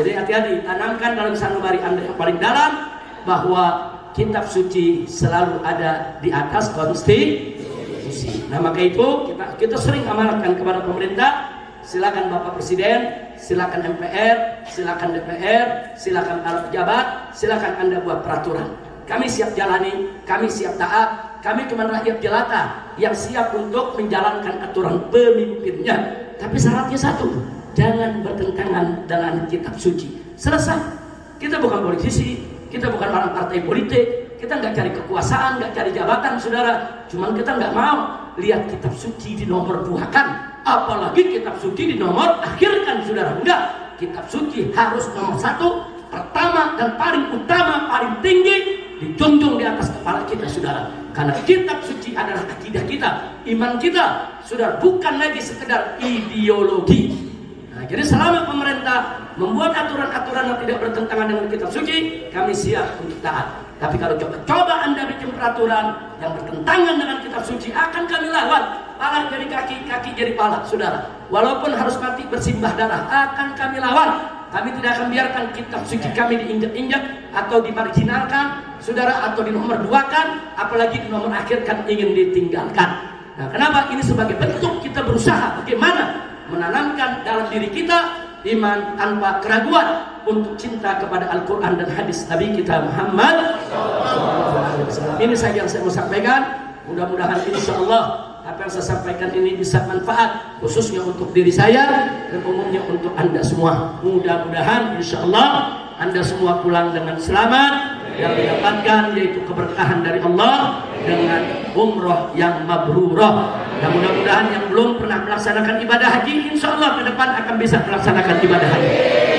Jadi hati-hati, tanamkan dalam sanubari Anda yang paling dalam bahwa kitab suci selalu ada di atas konstitusi. Nah maka itu kita sering amanatkan kepada pemerintah, silakan Bapak Presiden, silakan MPR, silakan DPR, silakan para pejabat, silakan Anda buat peraturan. Kami siap jalani, kami siap taat, kami cuma rakyat jelata yang siap untuk menjalankan aturan pemimpinnya. Tapi syaratnya satu, jangan bertentangan dengan kitab suci. Selesai. Kita bukan politisi, kita bukan orang partai politik, kita nggak cari kekuasaan, nggak cari jabatan, saudara. Cuman kita nggak mau lihat kitab suci di nomor 2 kan, apalagi kitab suci di nomor akhirkan, saudara. Enggak, kitab suci harus nomor 1, pertama dan paling utama, paling tinggi, dijunjung di atas kepala kita, saudara. Karena kitab suci adalah akidah kita, iman kita, saudara, bukan lagi sekedar ideologi. Nah, jadi selama pemerintah membuat aturan-aturan yang tidak bertentangan dengan kitab suci, kami siap untuk taat. Tapi kalau coba Anda bikin peraturan yang bertentangan dengan kitab suci, akan kami lawan. Pala jadi kaki, kaki jadi pala, saudara. Walaupun harus mati bersimbah darah, akan kami lawan. Kami tidak akan biarkan kitab suci kami diinjak-injak atau dimarginalkan, saudara, atau di nomor 2-kan, apalagi di nomor akhirkan ingin ditinggalkan. Nah, kenapa? Ini sebagai bentuk kita berusaha bagaimana menanamkan dalam diri kita iman tanpa keraguan untuk cinta kepada Al-Quran dan hadis Nabi kita Muhammad SAW. Ini saja yang saya mau sampaikan. Mudah-mudahan insya-Allah apa yang saya sampaikan ini bisa manfaat, khususnya untuk diri saya dan umumnya untuk Anda semua. Mudah-mudahan insya-Allah Anda semua pulang dengan selamat, yang mendapatkan yaitu keberkahan dari Allah dengan umroh yang mabrurah. Dan mudah-mudahan yang belum pernah melaksanakan ibadah haji, insya Allah ke depan akan bisa melaksanakan ibadah haji.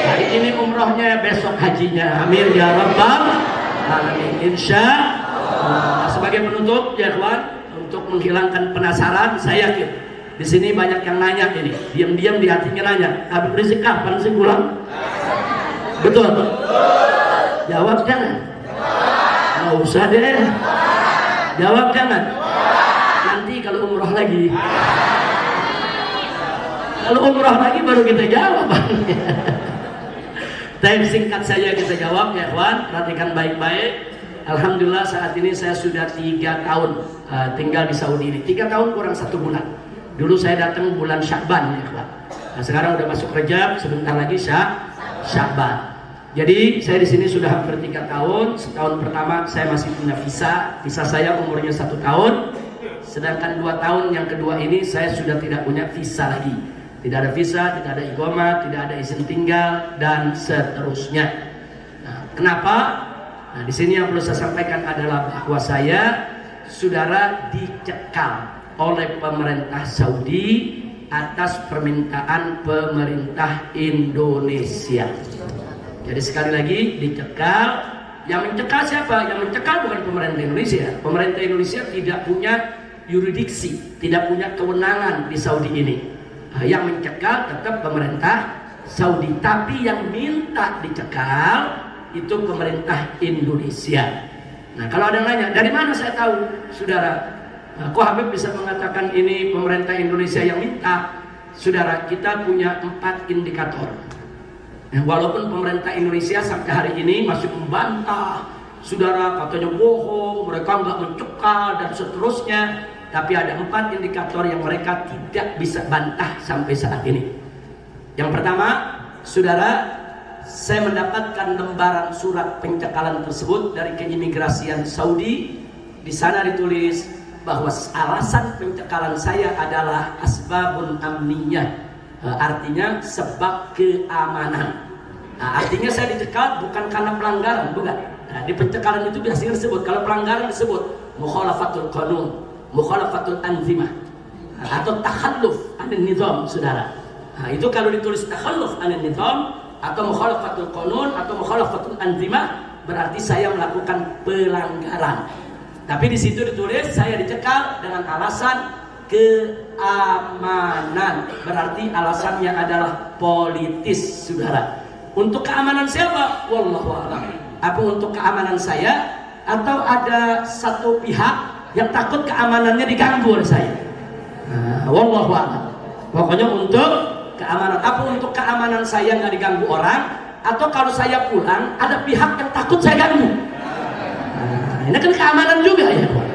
Hari ini umrohnya, besok hajinya. Amin ya rabbal alamin. Insya Allah. Sebagai penutup, ya kawan, untuk menghilangkan penasaran, saya yakin di sini banyak yang nanya ini, diam-diam di hatinya nanya, Habib Rizik kapan sih pulang? Betul? Jawab jangan. Nggak usah deh. Jawab jangan. Nanti kalau umroh lagi. Kalau umroh lagi baru kita jawab. Tapi singkat saja kita jawab ya kawan, perhatikan baik-baik. Alhamdulillah saat ini saya sudah 3 tahun tinggal di Saudi ini. 3 tahun kurang 1 bulan. Dulu saya datang bulan Sya'ban ya kawan. Nah, sekarang udah masuk Rajab, sebentar lagi Sya'ban. Jadi saya di sini sudah hampir 3 tahun. Setahun pertama saya masih punya visa. Visa saya umurnya 1 tahun. Sedangkan 2 tahun yang kedua ini saya sudah tidak punya visa lagi. Tidak ada visa, tidak ada iqamah, tidak ada izin tinggal dan seterusnya. Nah, kenapa? Nah, di sini yang perlu saya sampaikan adalah bahwa saya, saudara, dicekal oleh pemerintah Saudi atas permintaan pemerintah Indonesia. Jadi sekali lagi dicekal. Yang mencekal siapa? Yang mencekal bukan pemerintah Indonesia. Pemerintah Indonesia tidak punya yurisdiksi, tidak punya kewenangan di Saudi ini. Nah, yang mencekal tetap pemerintah Saudi. Tapi yang minta dicekal itu pemerintah Indonesia. Nah, kalau ada yang nanya, dari mana saya tahu, saudara? Nah, kok Habib bisa mengatakan ini pemerintah Indonesia yang minta? Saudara, kita punya 4 indikator. Nah, walaupun pemerintah Indonesia sampai hari ini masih membantah, saudara, katanya bohong, mereka nggak mencekal dan seterusnya, tapi ada 4 indikator yang mereka tidak bisa bantah sampai saat ini. Yang pertama, saudara, saya mendapatkan lembaran surat pencekalan tersebut dari keimigrasian Saudi. Di sana ditulis bahwa alasan pencekalan saya adalah asbabun amniyah, artinya sebab keamanan. Nah, artinya saya dicekal bukan karena pelanggaran, bukan. Nah, di pencekalan itu biasanya disebut, kalau pelanggaran disebut mukhalafatul qanun, mukhalafatul anzimah, atau takhalluf anin nizam, saudara. Nah, itu kalau ditulis takhalluf anin nizam atau mukhalafatul qanun atau mukhalafatul anzimah, berarti saya melakukan pelanggaran. Tapi di situ ditulis saya dicekal dengan alasan keamanan, berarti alasannya adalah politis, saudara. Untuk keamanan siapa? Wallahu a'lam. Apa untuk keamanan saya atau ada satu pihak yang takut keamanannya diganggu oleh saya? Nah, wallahu a'lam. Pokoknya untuk keamanan. Apa untuk keamanan saya nggak diganggu orang, atau kalau saya pulang ada pihak yang takut saya ganggu? Nah, ini kan keamanan juga ya kawan.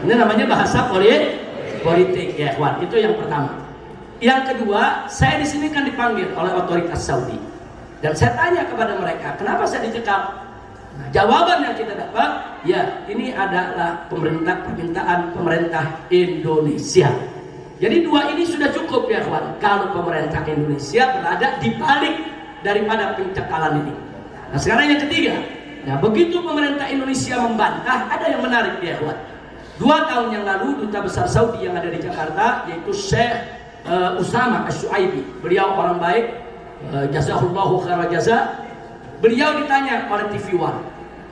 Ini namanya bahasa politik ya kawan. Itu yang pertama. Yang kedua, saya di sini kan dipanggil oleh otoritas Saudi dan saya tanya kepada mereka, kenapa saya dicekal? Nah, jawaban yang kita dapat, ya ini adalah permintaan pemerintah Indonesia. Jadi dua ini sudah cukup ya kawan. Kalau pemerintah Indonesia berada di balik daripada pencekalan ini. Nah sekarang yang ketiga, nah begitu pemerintah Indonesia membantah, ada yang menarik ya kawan. 2 tahun yang lalu duta besar Saudi yang ada di Jakarta, yaitu Syekh Usama Asy-Syuaibi, beliau orang baik, jazahullahu khairal jaza. Beliau ditanya oleh TV One.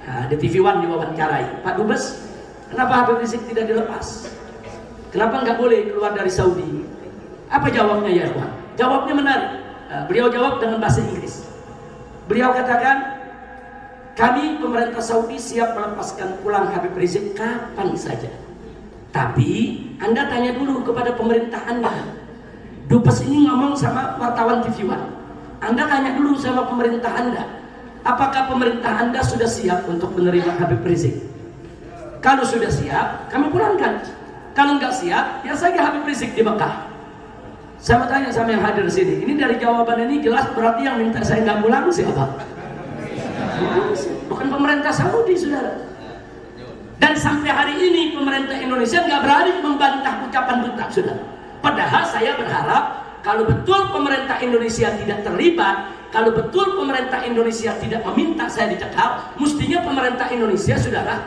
Nah, di TV One diwawancarai, Pak Dubes, kenapa Habib Rizik tidak dilepas? Kenapa nggak boleh keluar dari Saudi? Apa jawabnya ya kawan? Jawabnya menarik. Beliau jawab dengan bahasa Inggris. Beliau katakan, kami pemerintah Saudi siap melepaskan pulang Habib Rizik kapan saja. Tapi Anda tanya dulu kepada pemerintah Anda. Dubes ini ngomong sama wartawan TV One. Anda tanya dulu sama pemerintah Anda. Apakah pemerintah Anda sudah siap untuk menerima Habib Rizik? Kalau sudah siap, kami pulangkan. Kalau nggak siap, ya saja Habib Rizik di Mekah. Saya mau tanya sama yang hadir di sini. Ini dari jawaban ini jelas berarti yang minta saya nggak pulang siapa? Bukan pemerintah Saudi, saudara. Dan sampai hari ini pemerintah Indonesia nggak berani membantah ucapan duta, saudara. Padahal saya berharap kalau betul pemerintah Indonesia tidak terlibat, kalau betul pemerintah Indonesia tidak meminta saya dicekal, mestinya pemerintah Indonesia, saudara,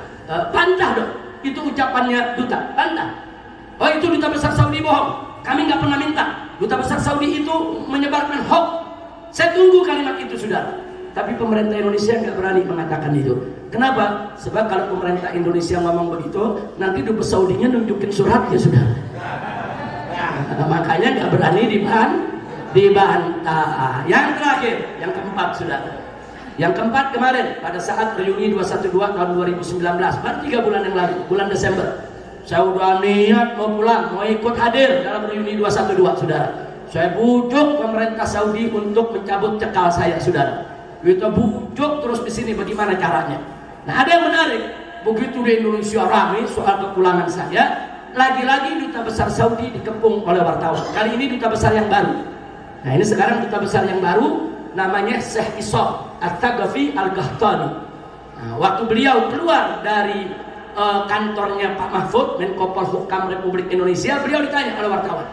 bantah dong. Itu ucapannya duta, bantah. Oh itu duta besar Saudi bohong, kami nggak pernah minta. Duta besar Saudi itu menyebarkan hoax. Saya tunggu kalimat itu, saudara. Tapi pemerintah Indonesia nggak berani mengatakan itu. Kenapa? Sebab kalau pemerintah Indonesia ngomong begitu, nanti dubes Saudinya nunjukin suratnya, saudara. Nah, makanya nggak berani dibantah. Yang terakhir, yang keempat, saudara. Yang keempat kemarin pada saat reuni 212 tahun 2019, baru 3 bulan yang lalu, bulan Desember, saya udah niat mau pulang, mau ikut hadir dalam reuni 212, saudara. Saya bujuk pemerintah Saudi untuk mencabut cekal saya, saudara. Kita bujuk terus di sini bagaimana caranya. Nah ada yang menarik, begitu di Indonesia ramai soal kepulangan saya, lagi-lagi duta besar Saudi dikepung oleh wartawan. Kali ini duta besar yang baru. Nah ini sekarang duta besar yang baru namanya Syekh Ishaq At-Thaqafi Al-Qahtani. Nah, waktu beliau keluar dari kantornya Pak Mahfud, Menko Polhukam Republik Indonesia, beliau ditanya oleh wartawan.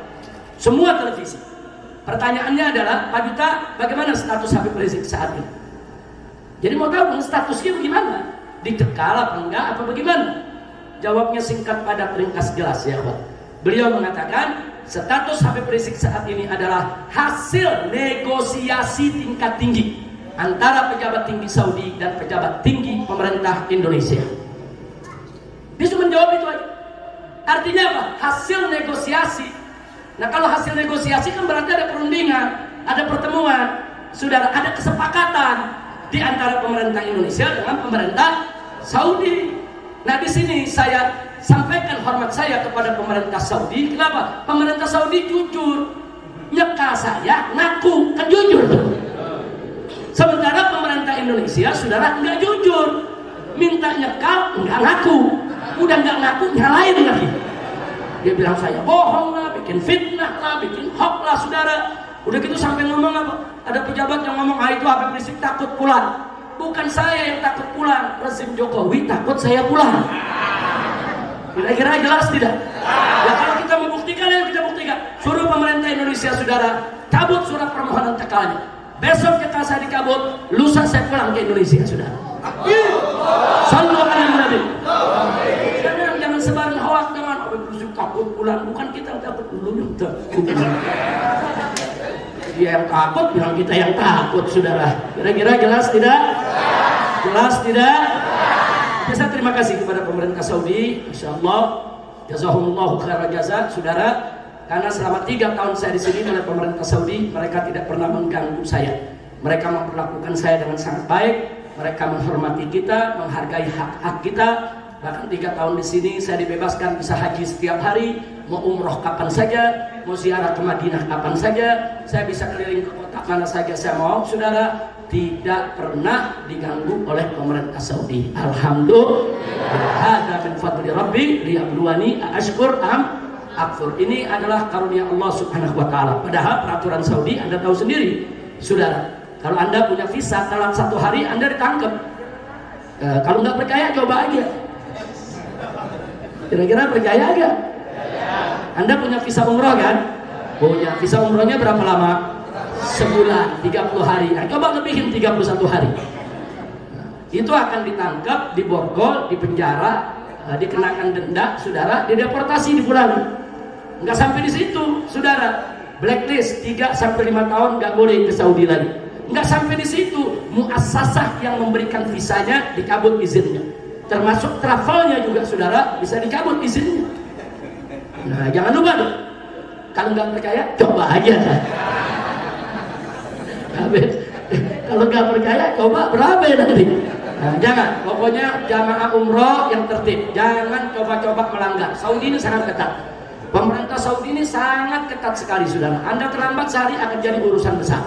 Semua televisi. Pertanyaannya adalah, Pak Duta, bagaimana status Habib Rizik saat ini? Jadi mau tahu statusnya bagaimana? Dicekal apa enggak, apa bagaimana? Jawabnya singkat padat ringkas jelas ya, Pak. Beliau mengatakan, status Habib Rizik saat ini adalah hasil negosiasi tingkat tinggi antara pejabat tinggi Saudi dan pejabat tinggi pemerintah Indonesia. Dia cuma jawab itu aja. Artinya apa? Hasil negosiasi. Nah kalau hasil negosiasi kan berarti ada perundingan, ada pertemuan, sudah ada kesepakatan di antara pemerintah Indonesia dengan pemerintah Saudi. Nah di sini saya sampaikan hormat saya kepada pemerintah Saudi. Kenapa? Pemerintah Saudi jujur, nyekal saya, ngaku, kan jujur. Sementara pemerintah Indonesia, saudara, nggak jujur, minta nyekal, nggak ngaku, udah nggak ngaku, nyalain lagi. Dia bilang saya bohong lah, bikin fitnah lah, bikin hoax lah, saudara. Udah gitu sampai ngomong apa? Ada pejabat yang ngomong, itu Habib Rizik takut pulang. Bukan saya yang takut pulang, rezim Jokowi takut saya pulang. Kira-kira jelas tidak? Ya kalau kita membuktikan, yang kita buktikan. Suruh pemerintah Indonesia, saudara, cabut surat permohonan cekalnya. Besok cekal saya dicabut, lusa saya pulang ke Indonesia, saudara. Sallu ala Nabi. Jangan sebarin hoax, jangan Habib Rizik takut pulang. Bukan kita yang takut, lu yang takut. Dia yang takut, bilang kita yang takut, saudara. Kira-kira jelas tidak? Jelas tidak? Saya terima kasih kepada pemerintah Saudi, insyaallah, jazahumullahu khairan jaza, saudara. Karena selama 3 tahun saya di sini oleh pemerintah Saudi, mereka tidak pernah mengganggu saya. Mereka memperlakukan saya dengan sangat baik. Mereka menghormati kita, menghargai hak-hak kita. Bahkan 3 tahun di sini saya dibebaskan bisa haji setiap hari, mau umroh kapan saja, mau ziarah ke Madinah kapan saja, saya bisa keliling ke kota mana saja saya mau, saudara. tidak pernah diganggu oleh pemerintah Saudi. Alhamdulillah. Hada min fadli Rabbi liyabluwani ashkur am akfur. Ini adalah karunia Allah Subhanahu wa taala. Padahal peraturan Saudi Anda tahu sendiri, Saudara. Kalau Anda punya visa dalam 1 hari Anda ditangkap. Kalau nggak percaya coba aja. Kira-kira percaya agak? Anda punya visa umroh kan? Punya. Visa umrohnya berapa lama? Sebulan, 30 hari. Nah, coba lebihin 31 hari. Nah, itu akan ditangkap, diborgol, dipenjara, dikenakan denda, Saudara, dideportasi, dipulangi. Nggak sampai di situ, Saudara. Blacklist 3-5 tahun nggak boleh ke Saudi lagi. Nggak sampai di situ, muassasah yang memberikan visanya dicabut izinnya. Termasuk travelnya juga, Saudara, bisa dicabut izinnya. Nah, jangan lupa dong. Kalau nggak percaya, coba aja. Kalau nggak percaya, coba berapa nanti. Nah, jangan, pokoknya jamaah umroh yang tertib, jangan coba-coba melanggar. Saudi ini sangat ketat. Pemerintah Saudi ini sangat ketat sekali, Saudara. Anda terlambat sehari akan jadi urusan besar.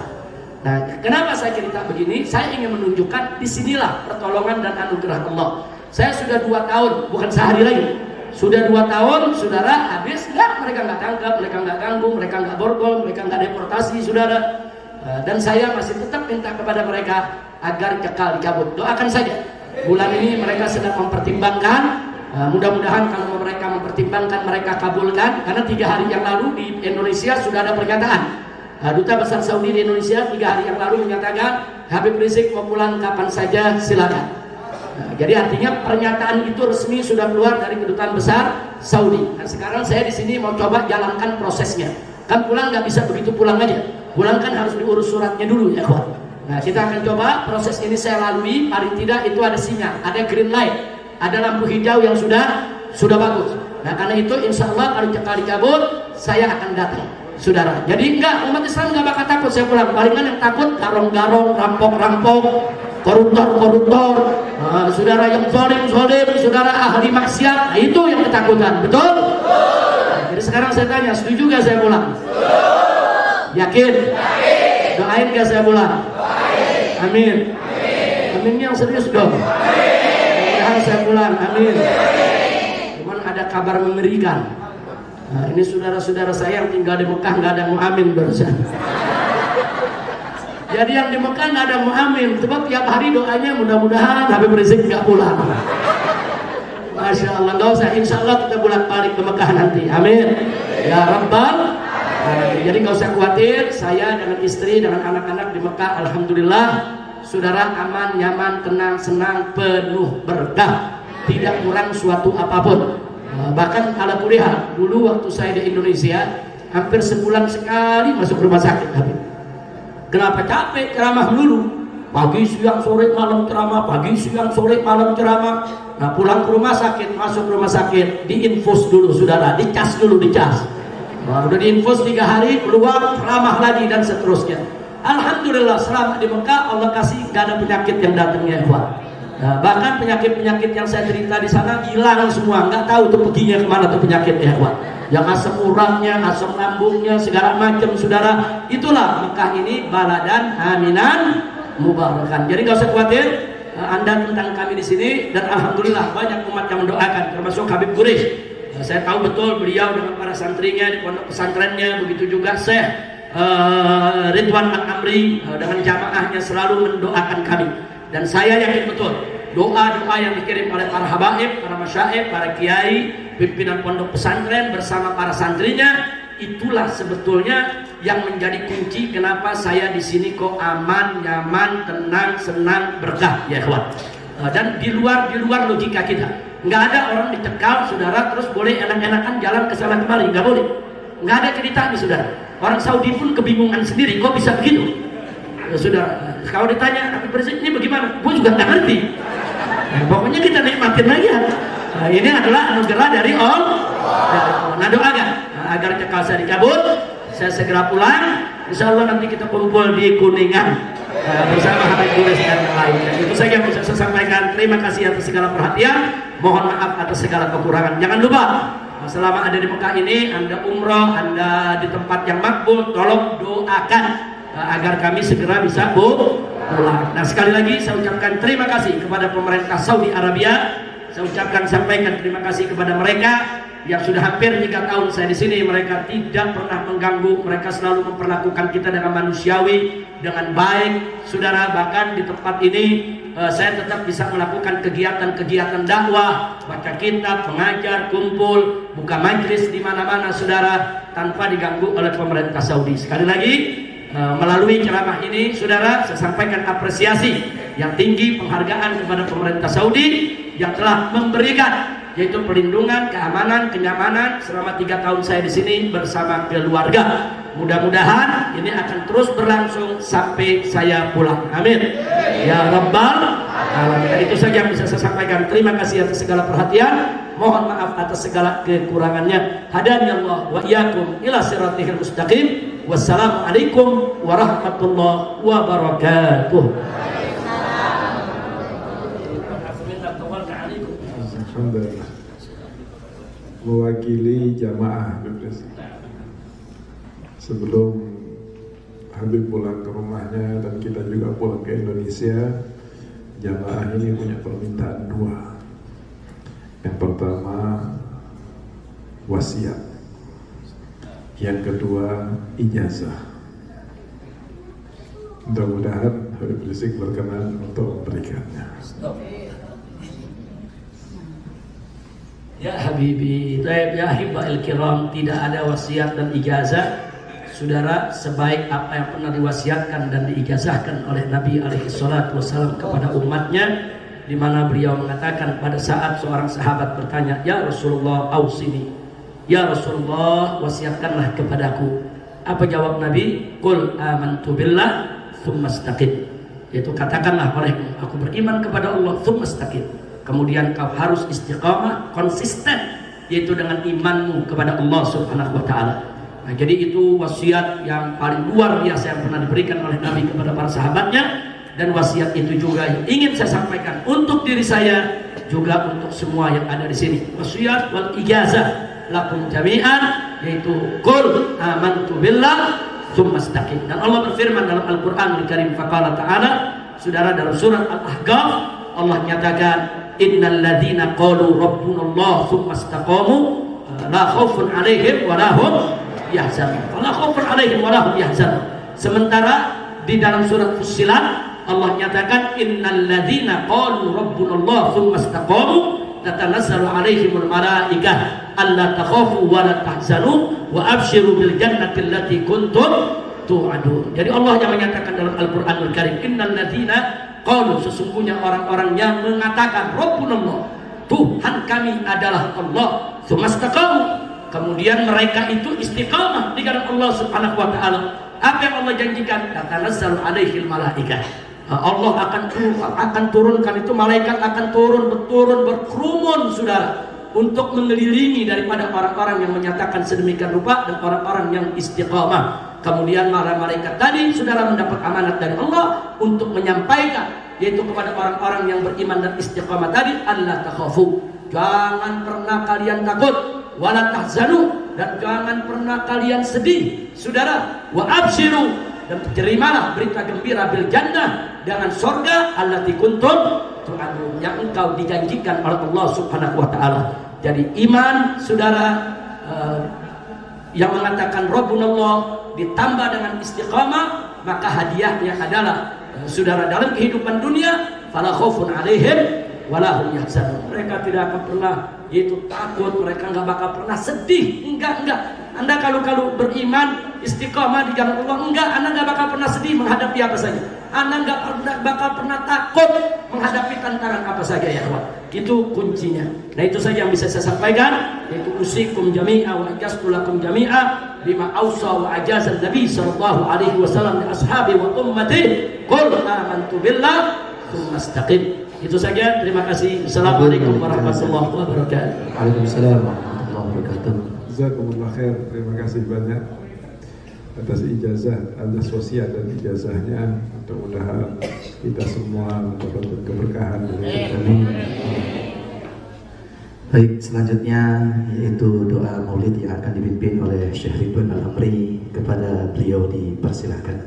Nah, kenapa saya cerita begini? Saya ingin menunjukkan disinilah pertolongan dan anugerah Allah. Saya sudah 2 tahun, bukan sehari lagi. Sudah 2 tahun, Saudara, habis mereka nggak tangkap, mereka nggak ganggu, mereka nggak borgol, mereka nggak deportasi, Saudara. Dan saya masih tetap minta kepada mereka agar cekal dicabut. Doakan saja. Bulan ini mereka sedang mempertimbangkan. Mudah-mudahan kalau mereka mempertimbangkan, mereka kabulkan. Karena 3 hari yang lalu di Indonesia sudah ada pernyataan. Duta Besar Saudi di Indonesia 3 hari yang lalu menyatakan Habib Rizik mau pulang kapan saja silakan. Jadi artinya pernyataan itu resmi sudah keluar dari kedutaan besar Saudi. Nah, sekarang saya di sini mau coba jalankan prosesnya. Kan pulang nggak bisa begitu pulang aja. Pulang kan harus diurus suratnya dulu ya kawan. Nah, kita akan coba proses ini saya lalui. Paling tidak itu ada sinyal, ada green light, ada lampu hijau yang sudah bagus. Nah, karena itu insya Allah kalau cekal dicabut, saya akan datang, Saudara. Jadi enggak, umat Islam nggak bakal takut saya pulang. Palingan yang takut garong-garong, rampok-rampok, koruptor, Saudara yang zolim, Saudara ahli maksiat. Nah, itu yang ketakutan, betul? Nah, jadi sekarang saya tanya, setuju gak saya pulang? Yakin? Doain gak saya pulang? Amin. Amin yang serius dong. Mudah-mudahan saya pulang, amin. Cuman ada kabar mengerikan. Nah, ini saudara-saudara saya yang tinggal di Mekah nggak ada mu'amin barusan. Jadi yang di Mekah nggak ada mu'amin, sebab tiap hari doanya mudah-mudahan Habib Rizik nggak pulang. Masya Allah, nggak usah, insya Allah kita bolak-balik ke Mekah nanti, amin. Ya Rabbal. Jadi nggak usah khawatir, saya dengan istri, dengan anak-anak di Mekah, alhamdulillah, Saudara aman, nyaman, tenang, senang, penuh berkah, tidak kurang suatu apapun. Bahkan ala kuliah, dulu waktu saya di Indonesia, hampir sebulan sekali masuk rumah sakit. Kenapa? Capek ceramah dulu, pagi siang sore malam ceramah, pagi siang sore malam ceramah. Nah, pulang ke rumah sakit, masuk rumah sakit, diinfus dulu, Saudara, dicas dulu, dicas. Nah, udah diinfus 3 hari, keluar ceramah lagi dan seterusnya. Alhamdulillah selama di Mekah Allah kasih gak ada penyakit yang datangnya, Nah, bahkan penyakit-penyakit yang saya cerita di sana hilang semua, nggak tahu tuh perginya kemana tuh penyakitnya, yang asam uratnya, asam lambungnya, segala macam, Saudara. Itulah Mekah ini baladan aminan mubarakan. Jadi nggak usah khawatir Anda tentang kami di sini, dan alhamdulillah banyak umat yang mendoakan, termasuk Habib Quraish. Saya tahu betul beliau dengan para santrinya di pondok pesantrennya, begitu juga Syekh Ridwan Al-Amri dengan jamaahnya selalu mendoakan kami. Dan saya yakin betul doa-doa yang dikirim oleh para habaib, para masyaikh, para kiai, pimpinan pondok pesantren bersama para santrinya, itulah sebetulnya yang menjadi kunci kenapa saya di sini kok aman, nyaman, tenang, senang, berkah, ya kawan. Dan di luar logika kita, nggak ada orang dicekal, Saudara, terus boleh enak-enakan jalan ke sana kemari, nggak boleh. Nggak ada ceritanya, Saudara. Orang Saudi pun kebingungan sendiri, kok bisa begitu? Saudara, kalau ditanya Habib Rizik ini bagaimana, gue juga nggak ngerti. Nah, pokoknya kita nikmatin aja. Nah, ini adalah anugerah dari Allah. Nah, doakan agar cekal saya dicabut, saya segera pulang. Insya Allah nanti kita kumpul di Kuningan bersama Habib Quraish dan yang lainnya. Itu saja yang bisa saya sampaikan. Terima kasih atas segala perhatian. Mohon maaf atas segala kekurangan. Jangan lupa, selama ada di Mekah ini, Anda umroh, Anda di tempat yang makbul, tolong doakan agar kami segera bisa pulang. Nah, sekali lagi saya ucapkan terima kasih kepada pemerintah Saudi Arabia. Saya sampaikan terima kasih kepada mereka yang sudah hampir 3 tahun saya di sini. Mereka tidak pernah mengganggu, mereka selalu memperlakukan kita dengan manusiawi, dengan baik, saudara. Bahkan di tempat ini saya tetap bisa melakukan kegiatan-kegiatan dakwah, baca kitab, mengajar, kumpul, buka majlis di mana-mana, saudara, tanpa diganggu oleh pemerintah Saudi. Sekali lagi, melalui ceramah ini, saudara, saya sampaikan apresiasi yang tinggi, penghargaan kepada pemerintah Saudi yang telah memberikan yaitu perlindungan, keamanan, kenyamanan selama 3 tahun saya di sini bersama keluarga. Mudah-mudahan ini akan terus berlangsung sampai saya pulang. Amin. Ya Rabbal Alamin. Itu saja yang bisa saya sampaikan. Terima kasih atas segala perhatian. Mohon maaf atas segala kekurangannya. Hadani Allah wa iyyakum ila siratal mustaqim. Wassalamualaikum warahmatullahi wabarakatuh. Alhamdulillah. Mewakili jamaah sebelum Habib pulang ke rumahnya dan kita juga pulang ke Indonesia, jamaah ini punya permintaan 2. Yang pertama wasiat, yang kedua ijazah. Mudah-mudahan Habib Rizik berkenan untuk memberikannya. Ya Habibi, ya Ahibbail Kiram, tidak ada wasiat dan ijazah, saudara, sebaik apa yang pernah diwasiatkan dan diijazahkan oleh Nabi SAW kepada umatnya, di mana beliau mengatakan pada saat seorang sahabat bertanya, ya Rasulullah, ausini, ya Rasulullah, wasiatkanlah kepadaku. Apa jawab Nabi? Qul amantu billah tsumma istaqim. Yaitu katakanlah olehmu, aku beriman kepada Allah tsumma istaqim. Kemudian kau harus istiqamah, konsisten, yaitu dengan imanmu kepada Allah Subhanahu wa Ta'ala. Nah, jadi itu wasiat yang paling luar biasa yang pernah diberikan oleh Nabi kepada para sahabatnya, dan wasiat itu juga yang ingin saya sampaikan untuk diri saya, juga untuk semua yang ada di sini. Wasiat wal ijazah lakum jami'an, yaitu qul amantu billah tsumma istaqim. Dan Allah berfirman dalam Al-Qur'an Al-Karim, faqala ta'ala, saudara, dalam surat Al-Ahqaf Allah nyatakan, innal ladzina qalu rabbunallah tsumma istaqamu la khaufun 'alaihim wa la hum yahzanun. La khaufun 'alaihim wa la hum yahzanun. Sementara di dalam surat Fussilat Allah nyatakan, innal ladzina qalu rabbunallah tsumma istaqamu tatanazzalu 'alaihimul malaikah alla takhafu wa la tahzanu wa abshiru bil jannati allati kuntum tu'adun. Jadi Allah yang menyatakan dalam Al-Qur'anul Karim, innal ladzina qalu, sesungguhnya orang-orang yang mengatakan Rabbunallah, Tuhan kami adalah Allah, tsumastaqamu, kemudian mereka itu istiqamah di jalan Allah Subhanahu wa Ta'ala. Apa yang Allah janjikan? Tatanazzalu alaihil malaikah, Allah akan turunkan itu, malaikat akan turun berkerumun, saudara, untuk mengelilingi daripada orang-orang yang menyatakan sedemikian rupa dan orang-orang yang istiqamah. Kemudian malaikat tadi, saudara, mendapat amanat dari Allah untuk menyampaikan, yaitu kepada orang-orang yang beriman dan istiqamah tadi, Allah takhafu, jangan pernah kalian takut, wala tahzanu, dan jangan pernah kalian sedih, saudara, wa abshiru, dan terimalah berita gembira bil jannah, dengan sorga allati kuntum tu'adun, yang engkau dijanjikan oleh Allah Subhanahu wa Ta'ala. Jadi iman, saudara, yang mengatakan Rabbunallah ditambah dengan istiqamah, maka hadiahnya adalah, saudara, dalam kehidupan dunia fala khaufun 'alaihim wala hum yahzanun. Mereka tidak akan pernah yaitu takut, mereka enggak bakal pernah sedih. Enggak. Anda kalau beriman istiqamah di jalan Allah, Anda enggak bakal pernah sedih menghadapi apa saja. Anda enggak bakal pernah takut menghadapi tantangan apa saja, ya Allah. Itu kuncinya. Nah, itu saja yang bisa saya sampaikan, yaitu usikum jami'a wa ajastu lakum jami'a bima awsa wa ajazan Nabi sallallahu alaihi wasallam li ashabi wa ummati, qul amantu billah tsumma istaqim. Itu saja, terima kasih. Assalamualaikum warahmatullahi wabarakatuh. Waalaikumsalam warahmatullahi wabarakatuh. Jazakumullah khair. Terima kasih banyak atas ijazah, atas wasiat dan ijazahnya. Mudah-mudahan kita semua mendapatkan keberkahan dari kami. Baik, selanjutnya yaitu doa maulid yang akan dipimpin oleh Syekh Ridwan Al-Amri. Kepada beliau dipersilahkan.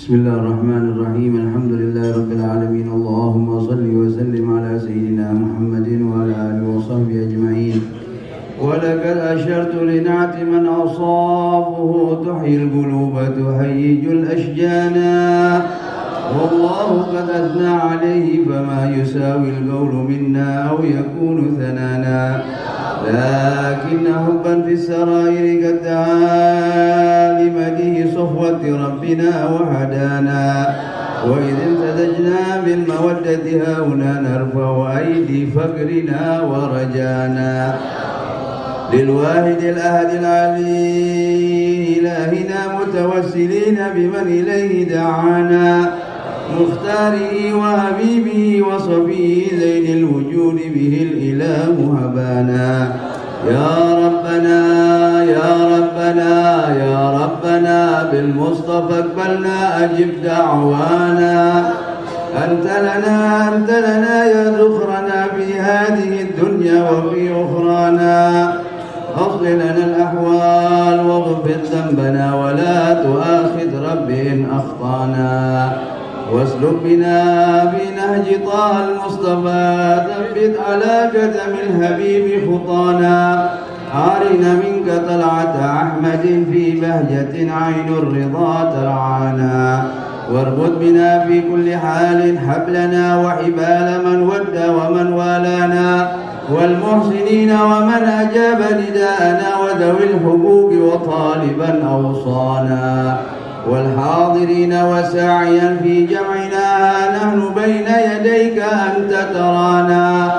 بسم الله الرحمن الرحيم الحمد لله رب العالمين اللهم صل وسلم على سيدنا محمد وعلى آله وصحبه أجمعين ولقد أشرت لنعت من أصابه تحيي القلوب تهيج الأشجانا والله قد أثنى عليه فما يساوي القول منا أو يكون ثنانا لكن حبا في السرائر قد دعا لمديه صفوة ربنا وهدانا وإذ امتزجنا بالمودة هاهنا نرفع أيدي فقرنا ورجانا للواحد الأحد العلي إلهنا متوسلين بمن إليه دعانا مختاره وحبيبه وصفيه زين الوجود به الإله هبانا يا ربنا يا ربنا يا ربنا بالمصطفى اقبلنا أجب دعوانا أنت لنا يا ذخرنا في هذه الدنيا وفي أخرانا أصل لنا الأحوال واغفر ذنبنا ولا تؤاخذ رب إن أخطأنا واسلك بنا بنهج طه المصطفى ثبت على قدم الحبيب خطانا أرنا منك طلعة أحمد في بهجة عين الرضا ترعانا واربط بنا في كل حال حبلنا وحبال من ود ومن والانا والمحسنين ومن أجاب نداءنا وذوي الحقوق وطالبا أوصانا والحاضرين وساعيا في جمعنا نحن بين يديك أنت ترانا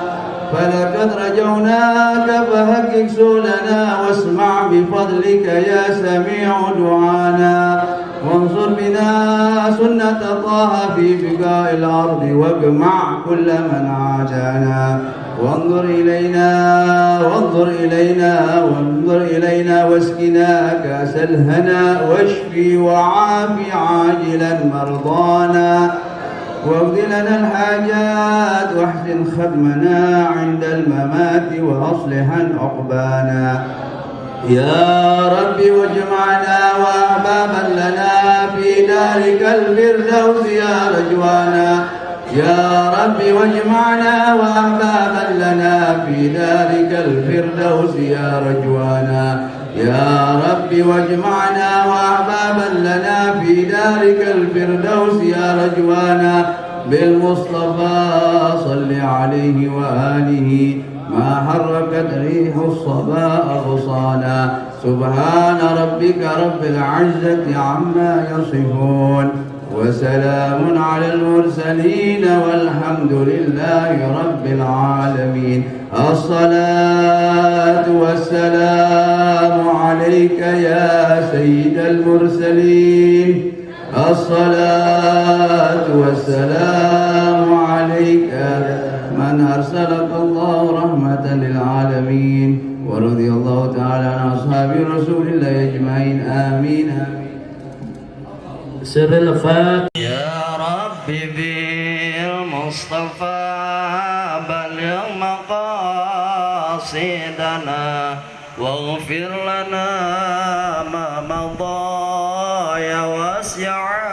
فلقد رجوناك فهكك سؤلنا واسمع بفضلك يا سميع دعانا وانصر بنا سنة طه في بقاء الأرض واجمع كل من عادانا وانظر إلينا واسقنا كأس الهنا واشفي وعافي عاجلا مرضانا واقض لنا الحاجات واحسن ختمنا عند الممات وأصلحا عقبانا يا رب واجمعنا وأحبابا لنا في دارك الفردوس يا رجوانا يا رب واجمعنا وأحبابا لنا في دارك الفردوس يا رجوانا يا رب واجمعنا وأحبابا لنا في دارك الفردوس يا رجوانا بالمصطفى صل عليه وآله ما حركت ريح الصبا أغصانا سبحان ربك رب العزة عما يصفون وسلام على المرسلين والحمد لله رب العالمين الصلاة والسلام عليك يا سيد المرسلين الصلاة والسلام عليك من أرسلك الله رحمة للعالمين ورضي الله تعالى عن أصحاب رسول الله أجمعين آمين سر الفاتحة. يا رب بالمصطفى بلغ مقاصدنا واغفر لنا ما مضى يا واسع